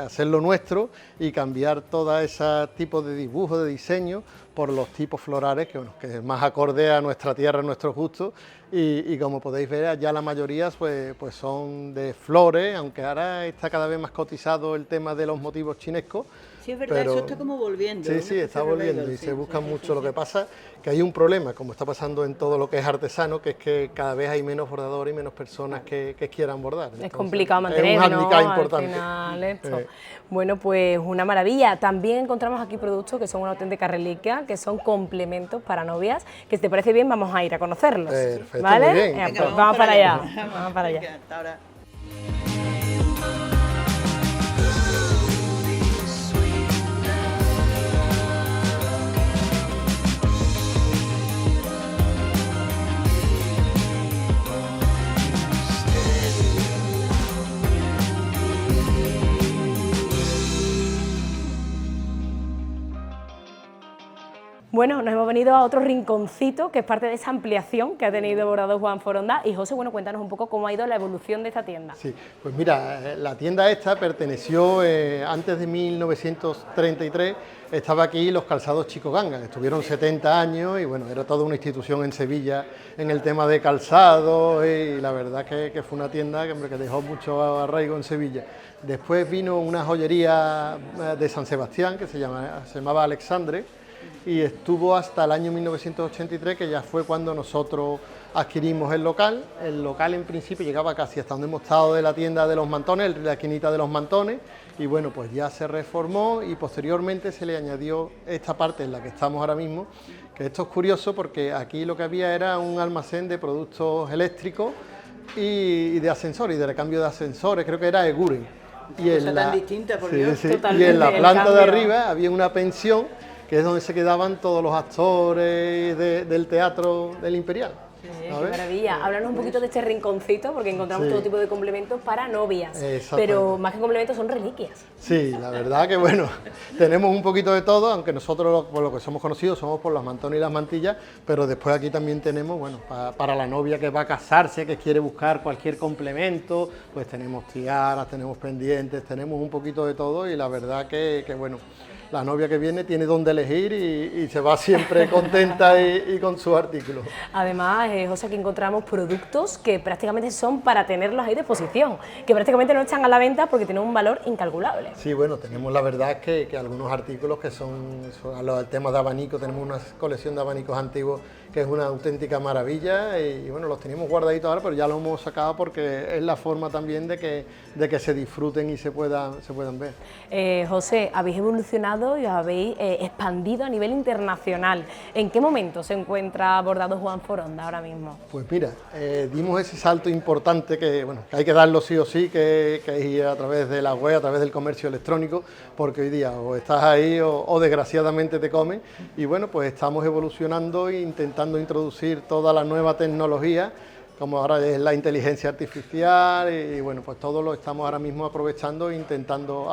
hacerlo nuestro y cambiar todo ese tipo de dibujo, de diseño, por los tipos florales que, bueno, que es más acorde a nuestra tierra, a nuestros gustos, y como podéis ver ya la mayoría pues son de flores, aunque ahora está cada vez más cotizado el tema de los motivos chinescos. Sí, es verdad, pero- eso está como volviendo. Sí, ¿no? sí, está Ese volviendo revival, y sí, se buscan sí, mucho. sí, Lo que sí. pasa que hay un problema, como está pasando en todo lo que es artesano, que es que cada vez hay menos bordadores y menos personas que quieran bordar. Es Entonces, complicado es mantener, un hándicap ¿no? importante. Al final esto. Eh. Bueno, pues una maravilla. También encontramos aquí productos que son una auténtica reliquia, que son complementos para novias, que si te parece bien vamos a ir a conocerlos. Perfecto, ¿Vale? muy bien. Venga, Venga, pues vamos para allá. Vamos para allá. Venga, hasta ahora. Bueno, nos hemos venido a otro rinconcito que es parte de esa ampliación que ha tenido Bordados Juan Foronda. Y José, bueno, cuéntanos un poco cómo ha ido la evolución de esta tienda. Sí, pues mira, la tienda esta perteneció antes de 1933, estaba aquí los calzados Chico Ganga, que estuvieron 70 años y bueno, era toda una institución en Sevilla en el tema de calzado y la verdad que fue una tienda hombre, que dejó mucho arraigo en Sevilla. Después vino una joyería de San Sebastián que se llamaba Alexandre, y estuvo hasta el año 1983, que ya fue cuando nosotros adquirimos el local. El local en principio llegaba casi hasta donde hemos estado de la tienda de los mantones, la esquinita de los mantones, y bueno, pues ya se reformó y posteriormente se le añadió esta parte en la que estamos ahora mismo, que esto es curioso porque aquí lo que había era un almacén de productos eléctricos y de ascensores, y de recambio de ascensores, creo que era Eguren. Y en la, tan distinta, por sí, Dios. sí, y Totalmente, en la el planta de cambio. arriba había una pensión, que es donde se quedaban todos los actores del teatro del Imperial. Qué ¿sabes? maravilla. Háblanos un poquito de este rinconcito, porque encontramos Sí. todo tipo de complementos para novias, Exactamente. pero más que complementos son reliquias. Sí, la verdad que bueno, tenemos un poquito de todo, aunque nosotros por lo que somos conocidos somos por los mantones y las mantillas, pero después aquí también tenemos, bueno, para la novia que va a casarse, que quiere buscar cualquier complemento, pues tenemos tiaras, tenemos pendientes, tenemos un poquito de todo, y la verdad que bueno, la novia que viene tiene donde elegir y se va siempre contenta y con sus artículos. Además, José, aquí encontramos productos que prácticamente son para tenerlos ahí de exposición, que prácticamente no están a la venta porque tienen un valor incalculable. Sí, bueno, tenemos la verdad es que algunos artículos que son el tema de abanico, tenemos una colección de abanicos antiguos que es una auténtica maravilla, y bueno, los teníamos guardaditos ahora, pero ya los hemos sacado porque es la forma también de que se disfruten y se puedan ver. José, habéis evolucionado y os habéis expandido a nivel internacional. ¿En qué momento se encuentra Bordados Juan Foronda ahora mismo? Pues mira, dimos ese salto importante que, bueno, que hay que darlo sí o sí, que es ir a través de la web, a través del comercio electrónico, porque hoy día o estás ahí o desgraciadamente te comen, y bueno, pues estamos evolucionando e intentando introducir toda la nueva tecnología, como ahora es la inteligencia artificial, y bueno, pues todo lo estamos ahora mismo aprovechando e intentando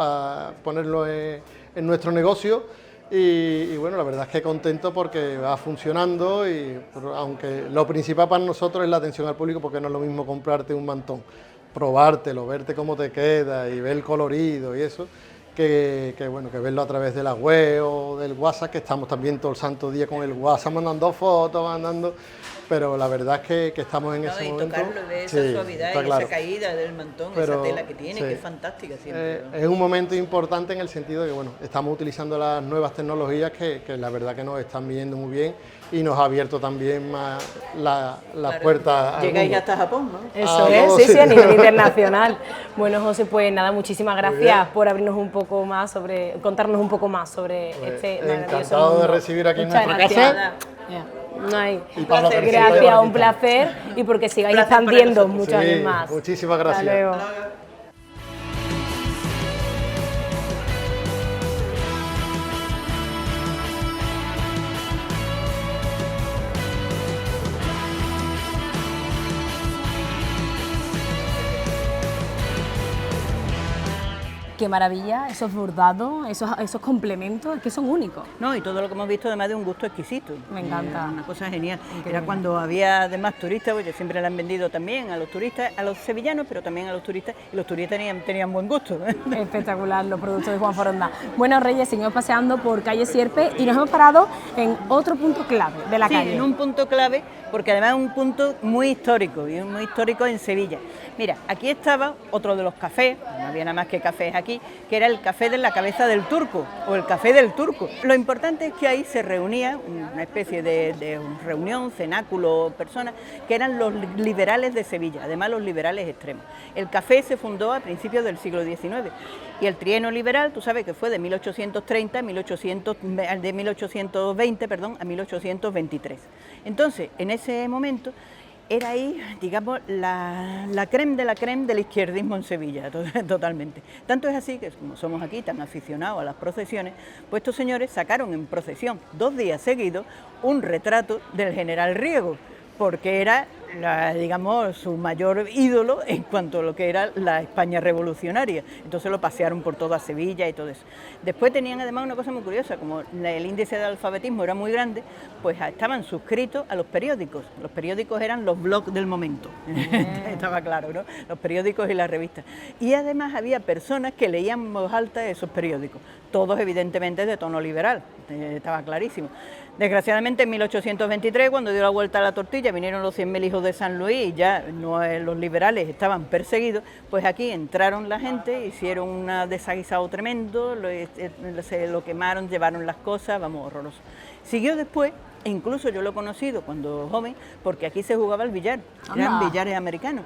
ponerlo en nuestro negocio. Y bueno, la verdad es que contento porque va funcionando, aunque lo principal para nosotros es la atención al público, porque no es lo mismo comprarte un mantón, probártelo, verte cómo te queda y ver el colorido y eso, que bueno, que verlo a través de la web o del WhatsApp, que estamos también todo el santo día con el WhatsApp mandando fotos, pero la verdad es que estamos en ese Y momento. tocarlo, ver esa Sí, suavidad está y claro. esa caída del mantón, Pero, esa tela que tiene, sí. que es fantástica siempre. ¿no? Es un momento importante en el sentido de que bueno, estamos utilizando las nuevas tecnologías que la verdad que nos están viniendo muy bien, y nos ha abierto también más la Claro. puerta al Llegáis mundo. hasta Japón, ¿no? Eso Ah, es, no, sí, sí. sí, a nivel internacional. Bueno, José, pues nada, muchísimas bien. gracias por abrirnos un poco más contarnos un poco más sobre Pues, este maravilloso encantado de mundo. recibir aquí en Muchas nuestra gracias. casa. No hay. Y para lo que Gracias, necesitéis, un placer, y porque sigáis placer para expandiendo nosotros. muchos Sí, años más. muchísimas Hasta gracias. luego. Qué maravilla, esos bordados, esos complementos, que son únicos. No, y todo lo que hemos visto además de un gusto exquisito. Me encanta. Una cosa genial. Increíble. Era cuando había además turistas, pues siempre le han vendido también a los turistas, a los sevillanos, pero también a los turistas, y los turistas tenían buen gusto. Espectacular los productos de Juan Foronda. Bueno, Reyes, seguimos paseando por calle Sierpe y nos hemos parado en otro punto clave de la Sí, calle. en un punto clave, porque además es un punto muy histórico, y muy histórico en Sevilla. Mira, aquí estaba otro de los cafés, no había nada más que cafés aquí, que era el café de la cabeza del turco, o el café del turco. Lo importante es que ahí se reunía una especie de reunión, cenáculo, personas, que eran los liberales de Sevilla, además los liberales extremos. El café se fundó a principios del siglo XIX, y el trienio liberal, tú sabes que fue de 1830 de 1820 a 1823. Entonces, en ese momento era ahí, digamos, la crème de la crème del izquierdismo en Sevilla, totalmente. Tanto es así que, como somos aquí tan aficionados a las procesiones, pues estos señores sacaron en procesión 2 días seguidos un retrato del general Riego, porque era, digamos, su mayor ídolo en cuanto a lo que era la España revolucionaria. Entonces lo pasearon por toda Sevilla y todo eso. Después tenían además una cosa muy curiosa, como el índice de alfabetismo era muy grande, pues estaban suscritos a los periódicos. Los periódicos eran los blogs del momento, estaba claro, ¿no? Los periódicos y las revistas. Y además había personas que leían en voz alta esos periódicos, todos evidentemente de tono liberal, estaba clarísimo. Desgraciadamente en 1823, cuando dio la vuelta a la tortilla, vinieron los 100.000 hijos de San Luis ya los liberales estaban perseguidos, pues aquí entraron la gente, hicieron un desaguisado tremendo, se lo quemaron, llevaron las cosas, vamos, horroroso. Siguió después, e incluso yo lo he conocido cuando joven, porque aquí se jugaba el billar, eran billares americanos,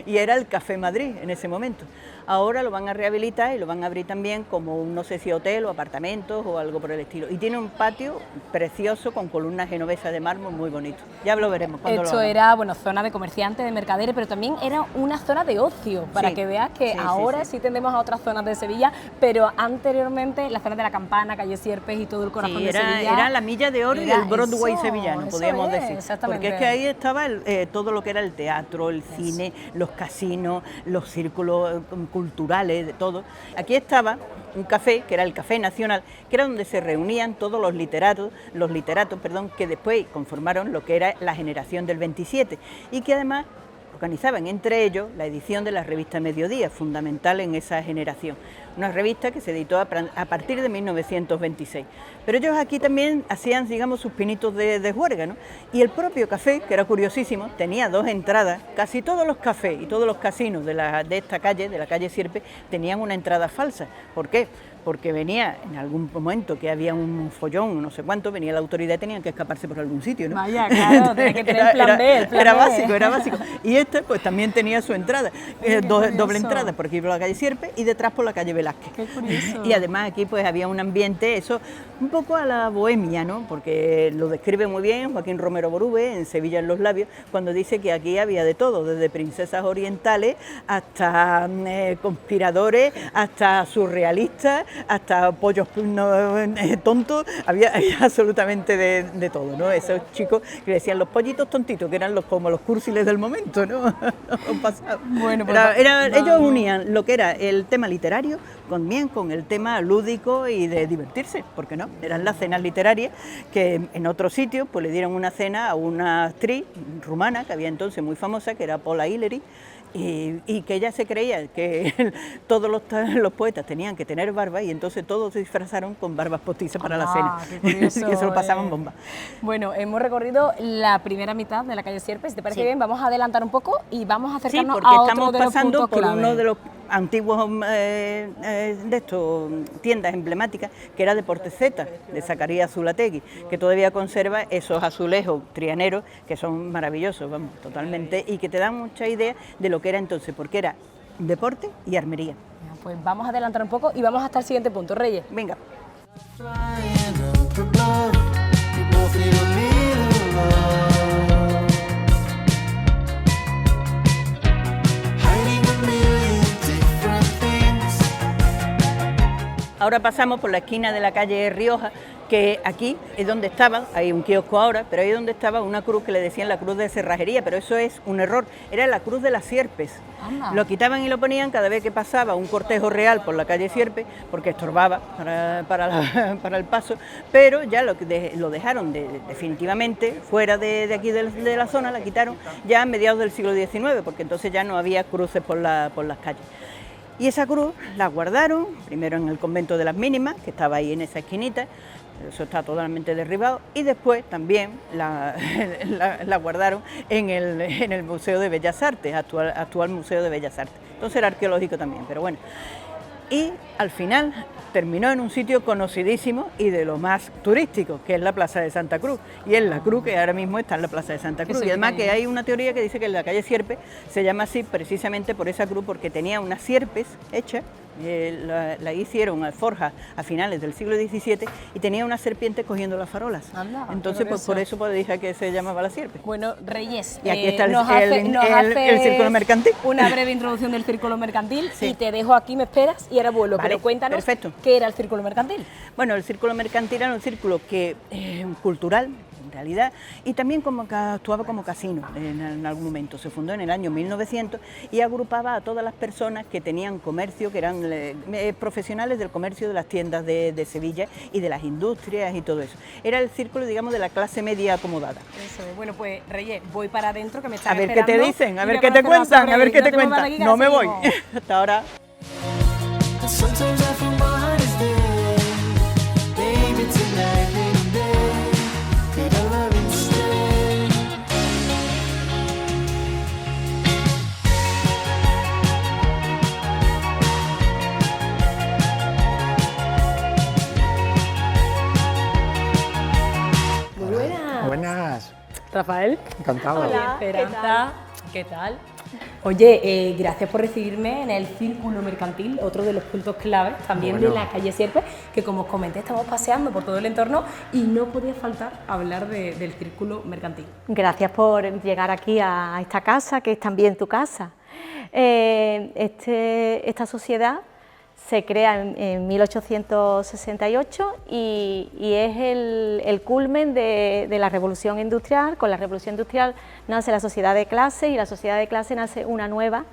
y era el Café Madrid en ese momento. Ahora lo van a rehabilitar y lo van a abrir también como un, no sé si hotel o apartamentos o algo por el estilo. Y tiene un patio precioso con columnas genovesas de mármol muy bonito. Ya lo veremos cuando Esto era, bueno, zona de comerciantes, de mercaderes, pero también era una zona de ocio, para Sí, que veas que sí, ahora sí. sí tendemos a otras zonas de Sevilla, pero anteriormente la zona de la Campana, calle Sierpes y todo el corazón Sí, de Sevilla. era la Milla de Oro y era el Broadway eso, sevillano, eso podríamos es, decir. exactamente. Porque es que ahí estaba todo lo que era el teatro, el cine, los casinos, los círculos culturales, de todo. Aquí estaba un café, que era el Café Nacional, que era donde se reunían todos los literatos, que después conformaron lo que era la generación del 27 y que además organizaban entre ellos la edición de la revista Mediodía, fundamental en esa generación. Una revista que se editó a partir de 1926. Pero ellos aquí también hacían, digamos, sus pinitos de juerga, ¿no? Y el propio café, que era curiosísimo, tenía 2 entradas. Casi todos los cafés y todos los casinos de esta calle, de la calle Sierpe, tenían una entrada falsa. ¿Por qué? Porque venía en algún momento que había un follón, no sé cuánto, venía la autoridad y tenían que escaparse por algún sitio, ¿no? Vaya, claro, tenía que tener el plan B, el plan Era B. básico. Y este pues también tenía su entrada, doble entrada, por aquí por la calle Sierpe y detrás por la calle Velázquez. Qué curioso. Y además aquí pues había un ambiente, eso, un poco a la bohemia, ¿no? Porque lo describe muy bien Joaquín Romero Borube en Sevilla en los labios, cuando dice que aquí había de todo, desde princesas orientales hasta conspiradores, hasta surrealistas, hasta pollos tontos, había absolutamente de todo, ¿no? Esos chicos que decían los pollitos tontitos, que eran como los cúrsiles del momento, ¿no? Bueno, pues Ellos unían lo que era el tema literario también con el tema lúdico y de divertirse, ¿por qué no? Eran las cenas literarias que en otros sitios pues le dieron una cena a una actriz rumana que había entonces muy famosa, que era Paula Hillery, y que ella se creía que todos los poetas tenían que tener barba y entonces todos se disfrazaron con barbas postizas para la cena. Qué curioso, que se lo pasaban bomba. Bueno, hemos recorrido la primera mitad de la calle Sierpes. Si te parece Sí. bien, vamos a adelantar un poco y vamos a Sí, acercarnos porque a otro estamos de los pasando puntos por clave. uno de los antiguos tiendas emblemáticas, que era Deportes Z, de Zacarías Zulategui, que todavía conserva esos azulejos trianeros que son maravillosos, vamos, totalmente, y que te dan mucha idea de lo que era entonces, porque era deporte y armería. Pues vamos a adelantar un poco y vamos hasta el siguiente punto, Reyes. Venga. Flying up above, we both need a little love. Hiding a million different things. Ahora pasamos por la esquina de la calle Rioja, que aquí es donde estaba, hay un kiosco ahora, pero ahí es donde estaba una cruz que le decían la cruz de cerrajería, pero eso es un error, era la cruz de las Sierpes. Anda. Lo quitaban y lo ponían cada vez que pasaba un cortejo real por la calle Sierpes, porque estorbaba para el paso, pero ya lo dejaron definitivamente fuera de aquí de la zona, la quitaron ya a mediados del siglo XIX, porque entonces ya no había cruces por las calles. Y esa cruz la guardaron, primero en el convento de las Mínimas, que estaba ahí en esa esquinita, eso está totalmente derribado, y después también la guardaron en el Museo de Bellas Artes, actual Museo de Bellas Artes. Entonces era arqueológico también, pero bueno. Y al final terminó en un sitio conocidísimo y de lo más turístico, que es la Plaza de Santa Cruz. Y es la cruz que ahora mismo está en la Plaza de Santa Cruz. Eso Y además tiene. que hay una teoría que dice que la calle Sierpe se llama así precisamente por esa cruz, porque tenía unas sierpes hechas, la hicieron forja a finales del siglo XVII y tenía una serpiente cogiendo las farolas. Anda, Entonces qué pues, por eso pues, dije que se llamaba la sierpe. Bueno, Reyes, Y aquí está nos el haces círculo mercantil. una breve introducción del círculo mercantil Sí. y te dejo aquí, me esperas y ahora vuelvo. Vale, Pero cuéntanos perfecto. qué era el círculo mercantil. Bueno, el círculo mercantil era un círculo que cultural, en realidad, y también como que actuaba como casino en algún momento. Se fundó en el año 1900 y agrupaba a todas las personas que tenían comercio, que eran profesionales del comercio de las tiendas de Sevilla y de las industrias y todo eso. Era el círculo, digamos, de la clase media acomodada. Eso es. Bueno, pues Reyes, voy para adentro que me están A ver qué te esperando dicen, a y ver voy qué te conocer más cuentan, sobre a ver ello. qué te No te muevas de cuentan. aquí, que No me ahora voy. seguimos. Hasta ahora. And sometimes I feel my heart is dead. Baby, tonight, baby, could I love instead? Rafael. Encantado. Hola, Esperanza. ¿Qué tal? Oye, gracias por recibirme en el Círculo Mercantil, otro de los puntos claves también de la calle Sierpe, que como os comenté estamos paseando por todo el entorno y no podía faltar hablar del Círculo Mercantil. Gracias por llegar aquí a esta casa, que es también tu casa. Esta sociedad se crea en 1868 y es el culmen de la revolución industrial. Con la revolución industrial nace la sociedad de clase y la sociedad de clase nace una nueva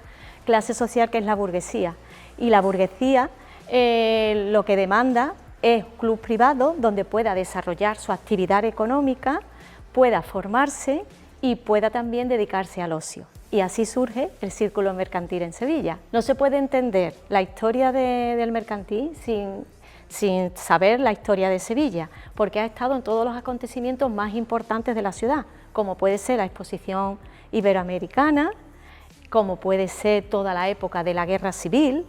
clase social que es la burguesía. Y la burguesía lo que demanda es un club privado donde pueda desarrollar su actividad económica, pueda formarse y pueda también dedicarse al ocio. Y así surge el Círculo Mercantil en Sevilla. No se puede entender la historia del mercantil sin saber la historia de Sevilla, porque ha estado en todos los acontecimientos más importantes de la ciudad, como puede ser la Exposición Iberoamericana, como puede ser toda la época de la Guerra Civil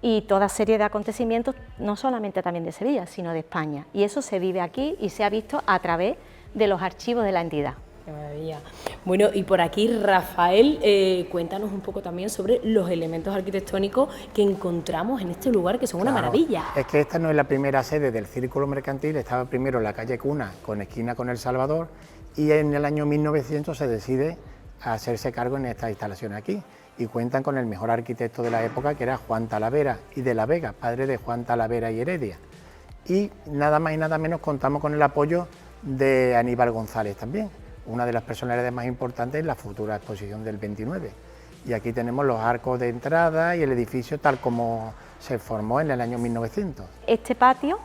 y toda serie de acontecimientos, no solamente también de Sevilla, sino de España. Y eso se vive aquí y se ha visto a través de los archivos de la entidad. Qué maravilla. Bueno, y por aquí, Rafael, cuéntanos un poco también sobre los elementos arquitectónicos que encontramos en este lugar, que son una maravilla. Es que esta no es la primera sede del Círculo Mercantil, estaba primero en la calle Cuna, con esquina con El Salvador, y en el año 1900 se decide hacerse cargo en estas instalaciones aquí, y cuentan con el mejor arquitecto de la época, que era Juan Talavera y de la Vega, padre de Juan Talavera y Heredia. Y nada más y nada menos contamos con el apoyo de Aníbal González también, una de las personalidades más importantes en la futura exposición del 29. Y aquí tenemos los arcos de entrada y el edificio tal como se formó en el año 1900. Este patio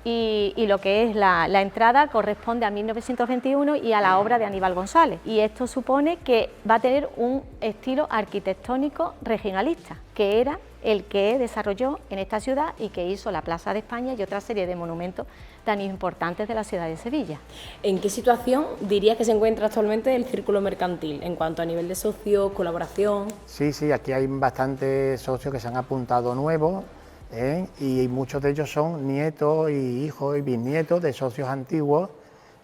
y lo que es la entrada corresponde a 1921 y a la obra de Aníbal González. Y esto supone que va a tener un estilo arquitectónico regionalista, que era el que desarrolló en esta ciudad y que hizo la Plaza de España y otra serie de monumentos tan importantes de la ciudad de Sevilla. ¿En qué situación diría que se encuentra actualmente el Círculo Mercantil en cuanto a nivel de socios, colaboración? Sí, aquí hay bastantes socios que se han apuntado nuevos, y muchos de ellos son nietos y hijos y bisnietos de socios antiguos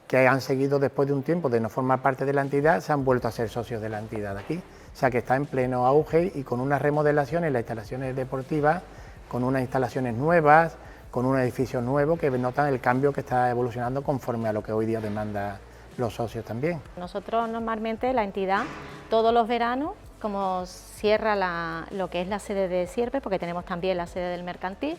que han seguido después de un tiempo de no formar parte de la entidad, se han vuelto a ser socios de la entidad aquí. O sea que está en pleno auge y con unas remodelaciones, las instalaciones deportivas, con unas instalaciones nuevas, con un edificio nuevo que notan el cambio que está evolucionando conforme a lo que hoy día demanda los socios también. Nosotros normalmente la entidad todos los veranos, como cierra lo que es la sede de Sierpe, porque tenemos también la sede del mercantil,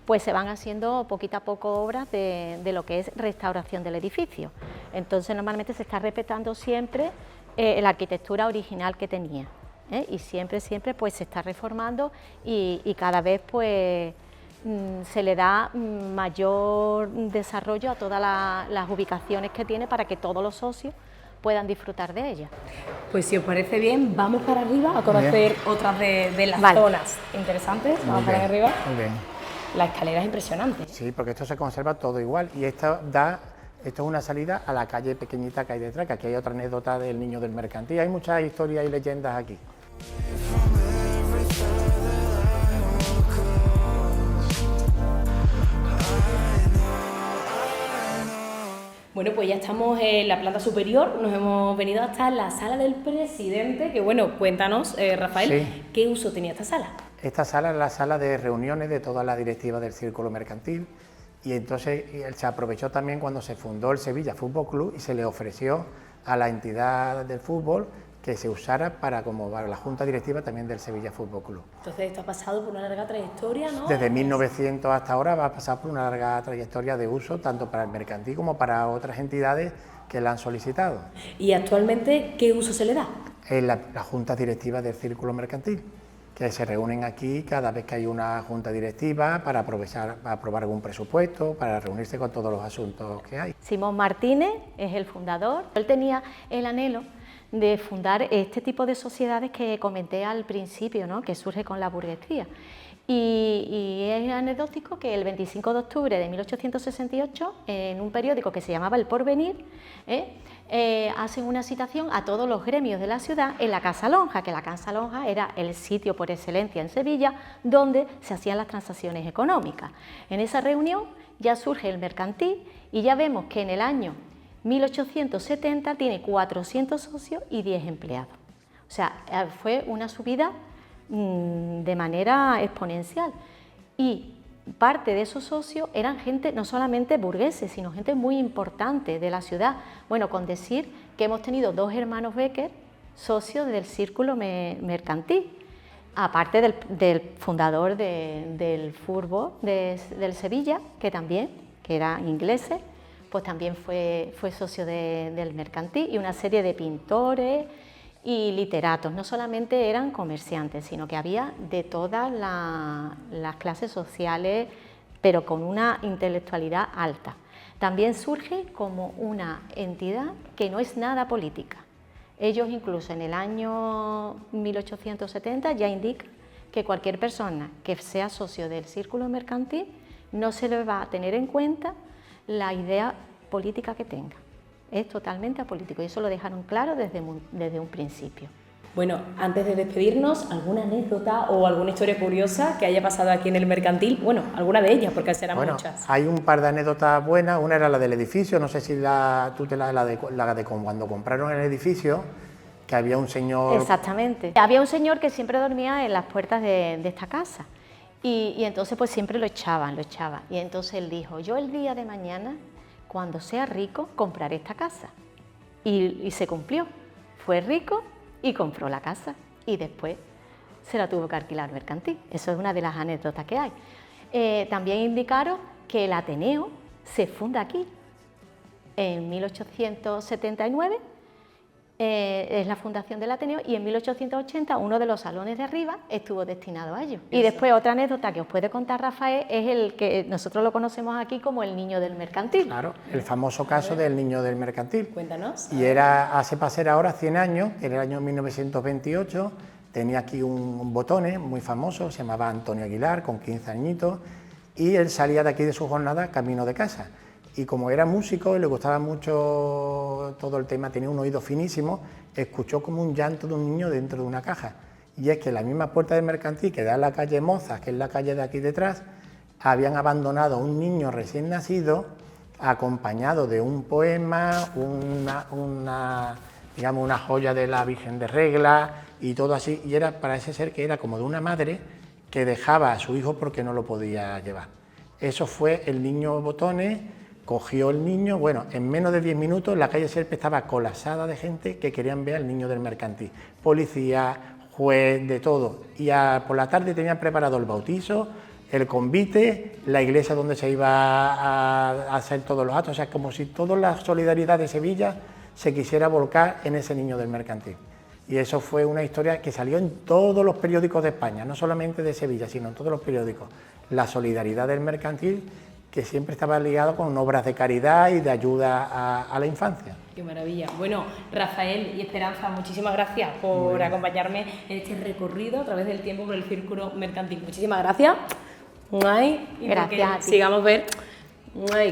pues se van haciendo poquito a poco obras de lo que es restauración del edificio. Entonces normalmente se está respetando siempre la arquitectura original que tenía, y siempre pues se está reformando y cada vez pues se le da mayor desarrollo a todas las ubicaciones que tiene para que todos los socios puedan disfrutar de ella. Pues si os parece bien, vamos para arriba a conocer otras de las zonas interesantes. Vamos para arriba. Muy bien. La escalera es impresionante. Sí, porque esto se conserva todo igual y esto es una salida a la calle pequeñita que hay detrás, que aquí hay otra anécdota del niño del mercantil. Hay muchas historias y leyendas aquí. Bueno, pues ya estamos en la planta superior, nos hemos venido hasta la sala del presidente, que bueno, cuéntanos, Rafael, ¿qué uso tenía esta sala? Esta sala es la sala de reuniones de toda la directiva del Círculo Mercantil y entonces se aprovechó también cuando se fundó el Sevilla Fútbol Club y se le ofreció a la entidad del fútbol que se usara para la junta directiva también del Sevilla Fútbol Club. Entonces esto ha pasado por una larga trayectoria, ¿no? Desde 1900 hasta ahora va a pasar por una larga trayectoria de uso, tanto para el mercantil como para otras entidades que la han solicitado. ¿Y actualmente qué uso se le da? La junta directiva del Círculo Mercantil, que se reúnen aquí cada vez que hay una junta directiva para aprobar algún presupuesto, para reunirse con todos los asuntos que hay. Simón Martínez es el fundador. Él tenía el anhelo de fundar este tipo de sociedades que comenté al principio, ¿no?, que surge con la burguesía. Y es anecdótico que el 25 de octubre de 1868, en un periódico que se llamaba El Porvenir, hacen una citación a todos los gremios de la ciudad en la Casa Lonja, que la Casa Lonja era el sitio por excelencia en Sevilla donde se hacían las transacciones económicas. En esa reunión ya surge el mercantil y ya vemos que en el año 1870 tiene 400 socios y 10 empleados. O sea, fue una subida de manera exponencial. Y parte de esos socios eran gente no solamente burgueses, sino gente muy importante de la ciudad. Bueno, con decir que hemos tenido 2 hermanos Becker, socios del círculo mercantil, aparte del fundador del fútbol del Sevilla, que era inglés, pues también fue socio del mercantil, y una serie de pintores y literatos. No solamente eran comerciantes, sino que había de todas las clases sociales, pero con una intelectualidad alta. También surge como una entidad que no es nada política. Ellos incluso en el año 1870 ya indican que cualquier persona que sea socio del círculo mercantil no se le va a tener en cuenta la idea política que tenga. Es totalmente apolítico y eso lo dejaron claro desde un principio. Bueno, antes de despedirnos, ¿alguna anécdota o alguna historia curiosa que haya pasado aquí en el mercantil? Bueno, alguna de ellas, porque serán muchas. Hay un par de anécdotas buenas. Una era la del edificio, no sé si la de cuando compraron el edificio, que había un señor... Exactamente. Había un señor que siempre dormía en las puertas de esta casa y entonces pues siempre lo echaban. Y entonces él dijo, yo el día de mañana, cuando sea rico, compraré esta casa. Y se cumplió. Fue rico y compró la casa y después se la tuvo que alquilar mercantil. Eso es una de las anécdotas que hay. También indicaron que el Ateneo se funda aquí en 1879, es la fundación del Ateneo, y en 1880 uno de los salones de arriba estuvo destinado a ello. Y después otra anécdota que os puede contar Rafael es el que nosotros lo conocemos aquí como el niño del mercantil. Claro, el famoso caso del niño del mercantil. Cuéntanos. Y hace pasar ahora 100 años, en el año 1928, tenía aquí un botone muy famoso, se llamaba Antonio Aguilar, con 15 añitos, y él salía de aquí de su jornada camino de casa. Y como era músico y le gustaba mucho todo el tema, tenía un oído finísimo, escuchó como un llanto de un niño dentro de una caja. Y es que en la misma puerta del mercantil, que da a la calle Mozas, que es la calle de aquí detrás, habían abandonado a un niño recién nacido, acompañado de un poema, digamos, una joya de la Virgen de Regla y todo así. Y parece ser que era como de una madre que dejaba a su hijo porque no lo podía llevar. Eso fue el niño Botones. Cogió el niño, bueno, en menos de 10 minutos la calle Serpe estaba colapsada de gente que querían ver al niño del mercantil. Policía, juez, de todo. Y por la tarde tenían preparado el bautizo, el convite, la iglesia donde se iba a hacer todos los actos. O sea, como si toda la solidaridad de Sevilla se quisiera volcar en ese niño del mercantil. Y eso fue una historia que salió en todos los periódicos de España, no solamente de Sevilla, sino en todos los periódicos. La solidaridad del mercantil, que siempre estaba ligado con obras de caridad y de ayuda a la infancia. Qué maravilla. Bueno, Rafael y Esperanza, muchísimas gracias por acompañarme en este recorrido a través del tiempo por el círculo mercantil. Muchísimas gracias. Y gracias a ti. Sigamos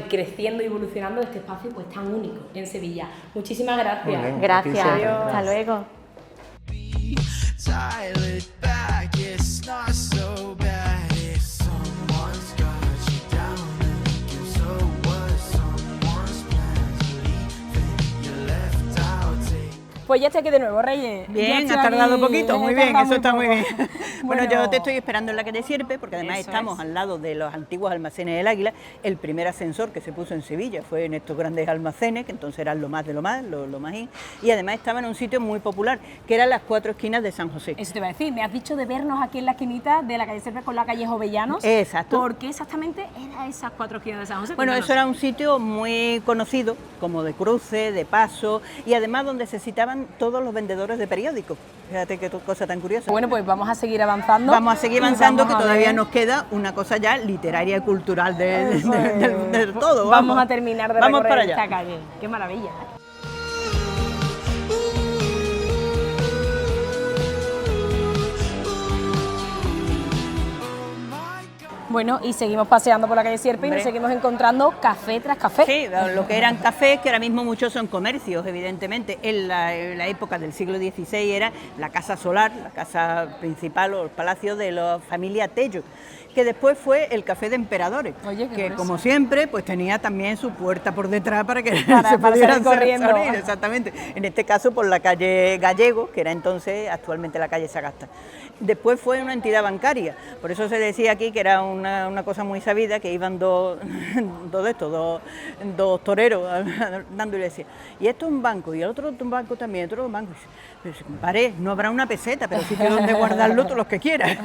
creciendo y evolucionando este espacio pues tan único en Sevilla. Muchísimas gracias. Bien, gracias. Adiós. Hasta luego. Pues ya estoy aquí de nuevo, Reyes. Bien, ha tardado poquito, muy bien, eso está muy bien. Bueno, Bueno, yo te estoy esperando en la calle Sierpe, porque además Eso estamos es. al lado de los antiguos almacenes del Águila. El primer ascensor que se puso en Sevilla fue en estos grandes almacenes, que entonces eran lo más de lo más, lo más in. Y además estaba en un sitio muy popular, que eran las 4 esquinas de San José. Eso te iba a decir, me has dicho de vernos aquí en la esquinita de la calle Serpe con la calle Jovellanos. Exacto. ¿Por qué exactamente eran esas 4 esquinas de San José? Bueno, Cuéntanos. eso era un sitio muy conocido, como de cruce, de paso, y además donde se citaban todos los vendedores de periódicos. Fíjate qué cosa tan curiosa. Bueno, pues vamos a seguir avanzando. Vamos a seguir Y avanzando, vamos que a todavía ver- nos queda una cosa ya literaria y cultural de Eso es. de todo. Vamos a terminar de Vamos recorrer para allá. esta calle. Qué maravilla. Bueno, y seguimos paseando por la calle Sierpe y nos seguimos encontrando café tras café. Sí, lo que eran cafés, que ahora mismo muchos son comercios, evidentemente. En la época del siglo XVI era la casa solar, la casa principal o el palacio de la familia Tello, que después fue el café de emperadores, Oye, que como siempre pues tenía también su puerta por detrás para que Para se pudieran salir corriendo. salir, exactamente. En este caso por la calle Gallego, que era entonces actualmente la calle Sagasta. Después fue una entidad bancaria, por eso se decía aquí que era una cosa muy sabida, que iban dos toreros dando y le decía, y esto es un banco, y el otro un banco también, otro un banco. Pero si comparé, no habrá una peseta, pero sitio donde guardarlo todos los que quieras.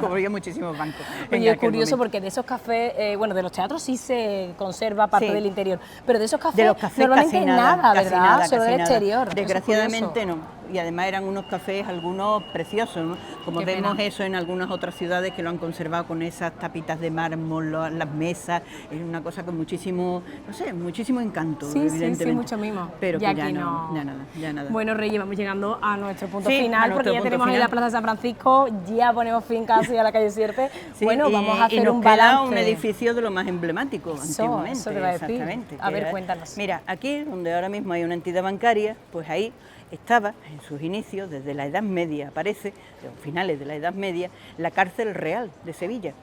Como había muchísimos bancos. Oye, es curioso porque de esos cafés, bueno, de los teatros sí se conserva parte del interior, pero de esos cafés, de los cafés normalmente casi nada, ¿verdad? Solo del exterior. Desgraciadamente no. Y además eran unos cafés, algunos preciosos, ¿no? Como Qué vemos pena. eso en algunas otras ciudades que lo han conservado con esas tapitas de mármol, las mesas, es una cosa con muchísimo, no sé, muchísimo encanto, Sí, evidentemente. sí, mucho mimo. Pero Ya que ya aquí no, ya nada. Bueno, Reyes, vamos llegando a nuestro punto Sí, a final, nuestro porque ya punto tenemos ahí final. la Plaza de San Francisco, ya ponemos fin casi a la calle Sierpe. Sí, bueno, y- vamos a y hacer nos un queda balance. un edificio de lo más emblemático antiguamente. Eso te iba a decir. Exactamente. A que ver, era- cuéntanos. Mira, aquí donde ahora mismo hay una entidad bancaria, pues ahí estaba en sus inicios, desde la Edad Media aparece, de finales de la Edad Media, la cárcel real de Sevilla,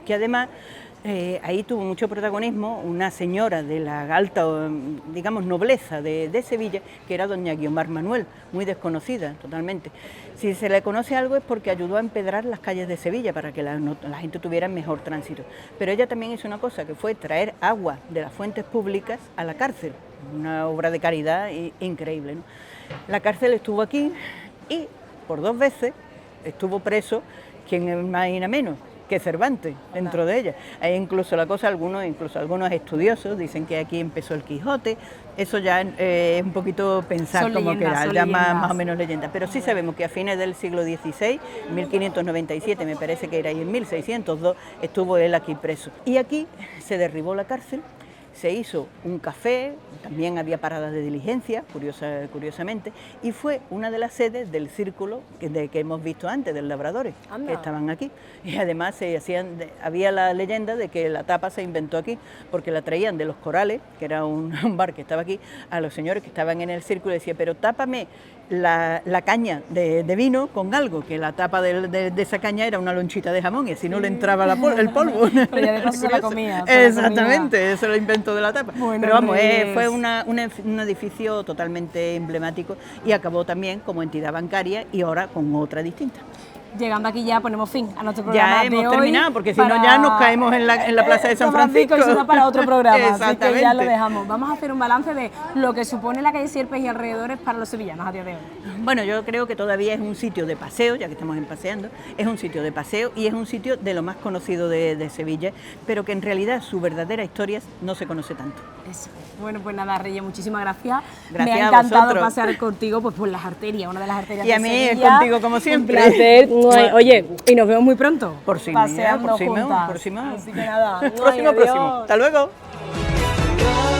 que además ahí tuvo mucho protagonismo una señora de la alta, digamos, nobleza de Sevilla, que era doña Guiomar Manuel, muy desconocida totalmente. Si se le conoce algo es porque ayudó a empedrar las calles de Sevilla para que la gente tuviera mejor tránsito. Pero ella también hizo una cosa, que fue traer agua de las fuentes públicas a la cárcel, una obra de caridad increíble, ¿no? La cárcel estuvo aquí y por 2 veces estuvo preso quien es más y nada menos que Cervantes dentro de ella. Hay incluso la cosa, algunos estudiosos dicen que aquí empezó el Quijote. Eso ya es un poquito pensar Son como leyendas, que era, son ya leyendas. más o menos leyenda. Pero sí sabemos que a fines del siglo XVI, 1597 me parece que era, y en 1602 estuvo él aquí preso. Y aquí se derribó la cárcel, se hizo un café, también había paradas de diligencia, curiosamente, y fue una de las sedes del círculo que hemos visto antes, de labradores, Anda. que estaban aquí. Y además había la leyenda de que la tapa se inventó aquí, porque la traían de los Corales, que era un bar que estaba aquí, a los señores que estaban en el círculo, y decía, pero tápame la caña de vino con algo, que la tapa de esa caña era una lonchita de jamón, y así no le entraba el polvo. Pero ya de paso se la comía. Exactamente, eso es el invento de la tapa. Bueno, pero vamos, Reyes. fue un edificio totalmente emblemático y acabó también como entidad bancaria y ahora con otra distinta. Llegando aquí ya ponemos fin a nuestro programa Ya de hemos hoy terminado, porque si no ya nos caemos en la plaza de San Francisco. Y si no para otro programa, así que ya Exactamente. lo dejamos. Vamos a hacer un balance de lo que supone la calle Sierpes y alrededores para los sevillanos a día de hoy. Bueno, yo creo que todavía es un sitio de paseo, ya que estamos en paseando, es un sitio de paseo y es un sitio de lo más conocido de Sevilla, pero que en realidad su verdadera historia no se conoce tanto. Eso. Bueno, pues nada, Reyes, muchísimas gracias. Gracias Me ha a encantado vosotros. pasear contigo pues, por las arterias, una de las arterias Y a de mí, Sevilla. contigo, como siempre. Un placer. Oye, y nos vemos muy pronto. Por si paseando por si juntas. por si más. Así que nada. Próximo. adiós. Hasta luego. Love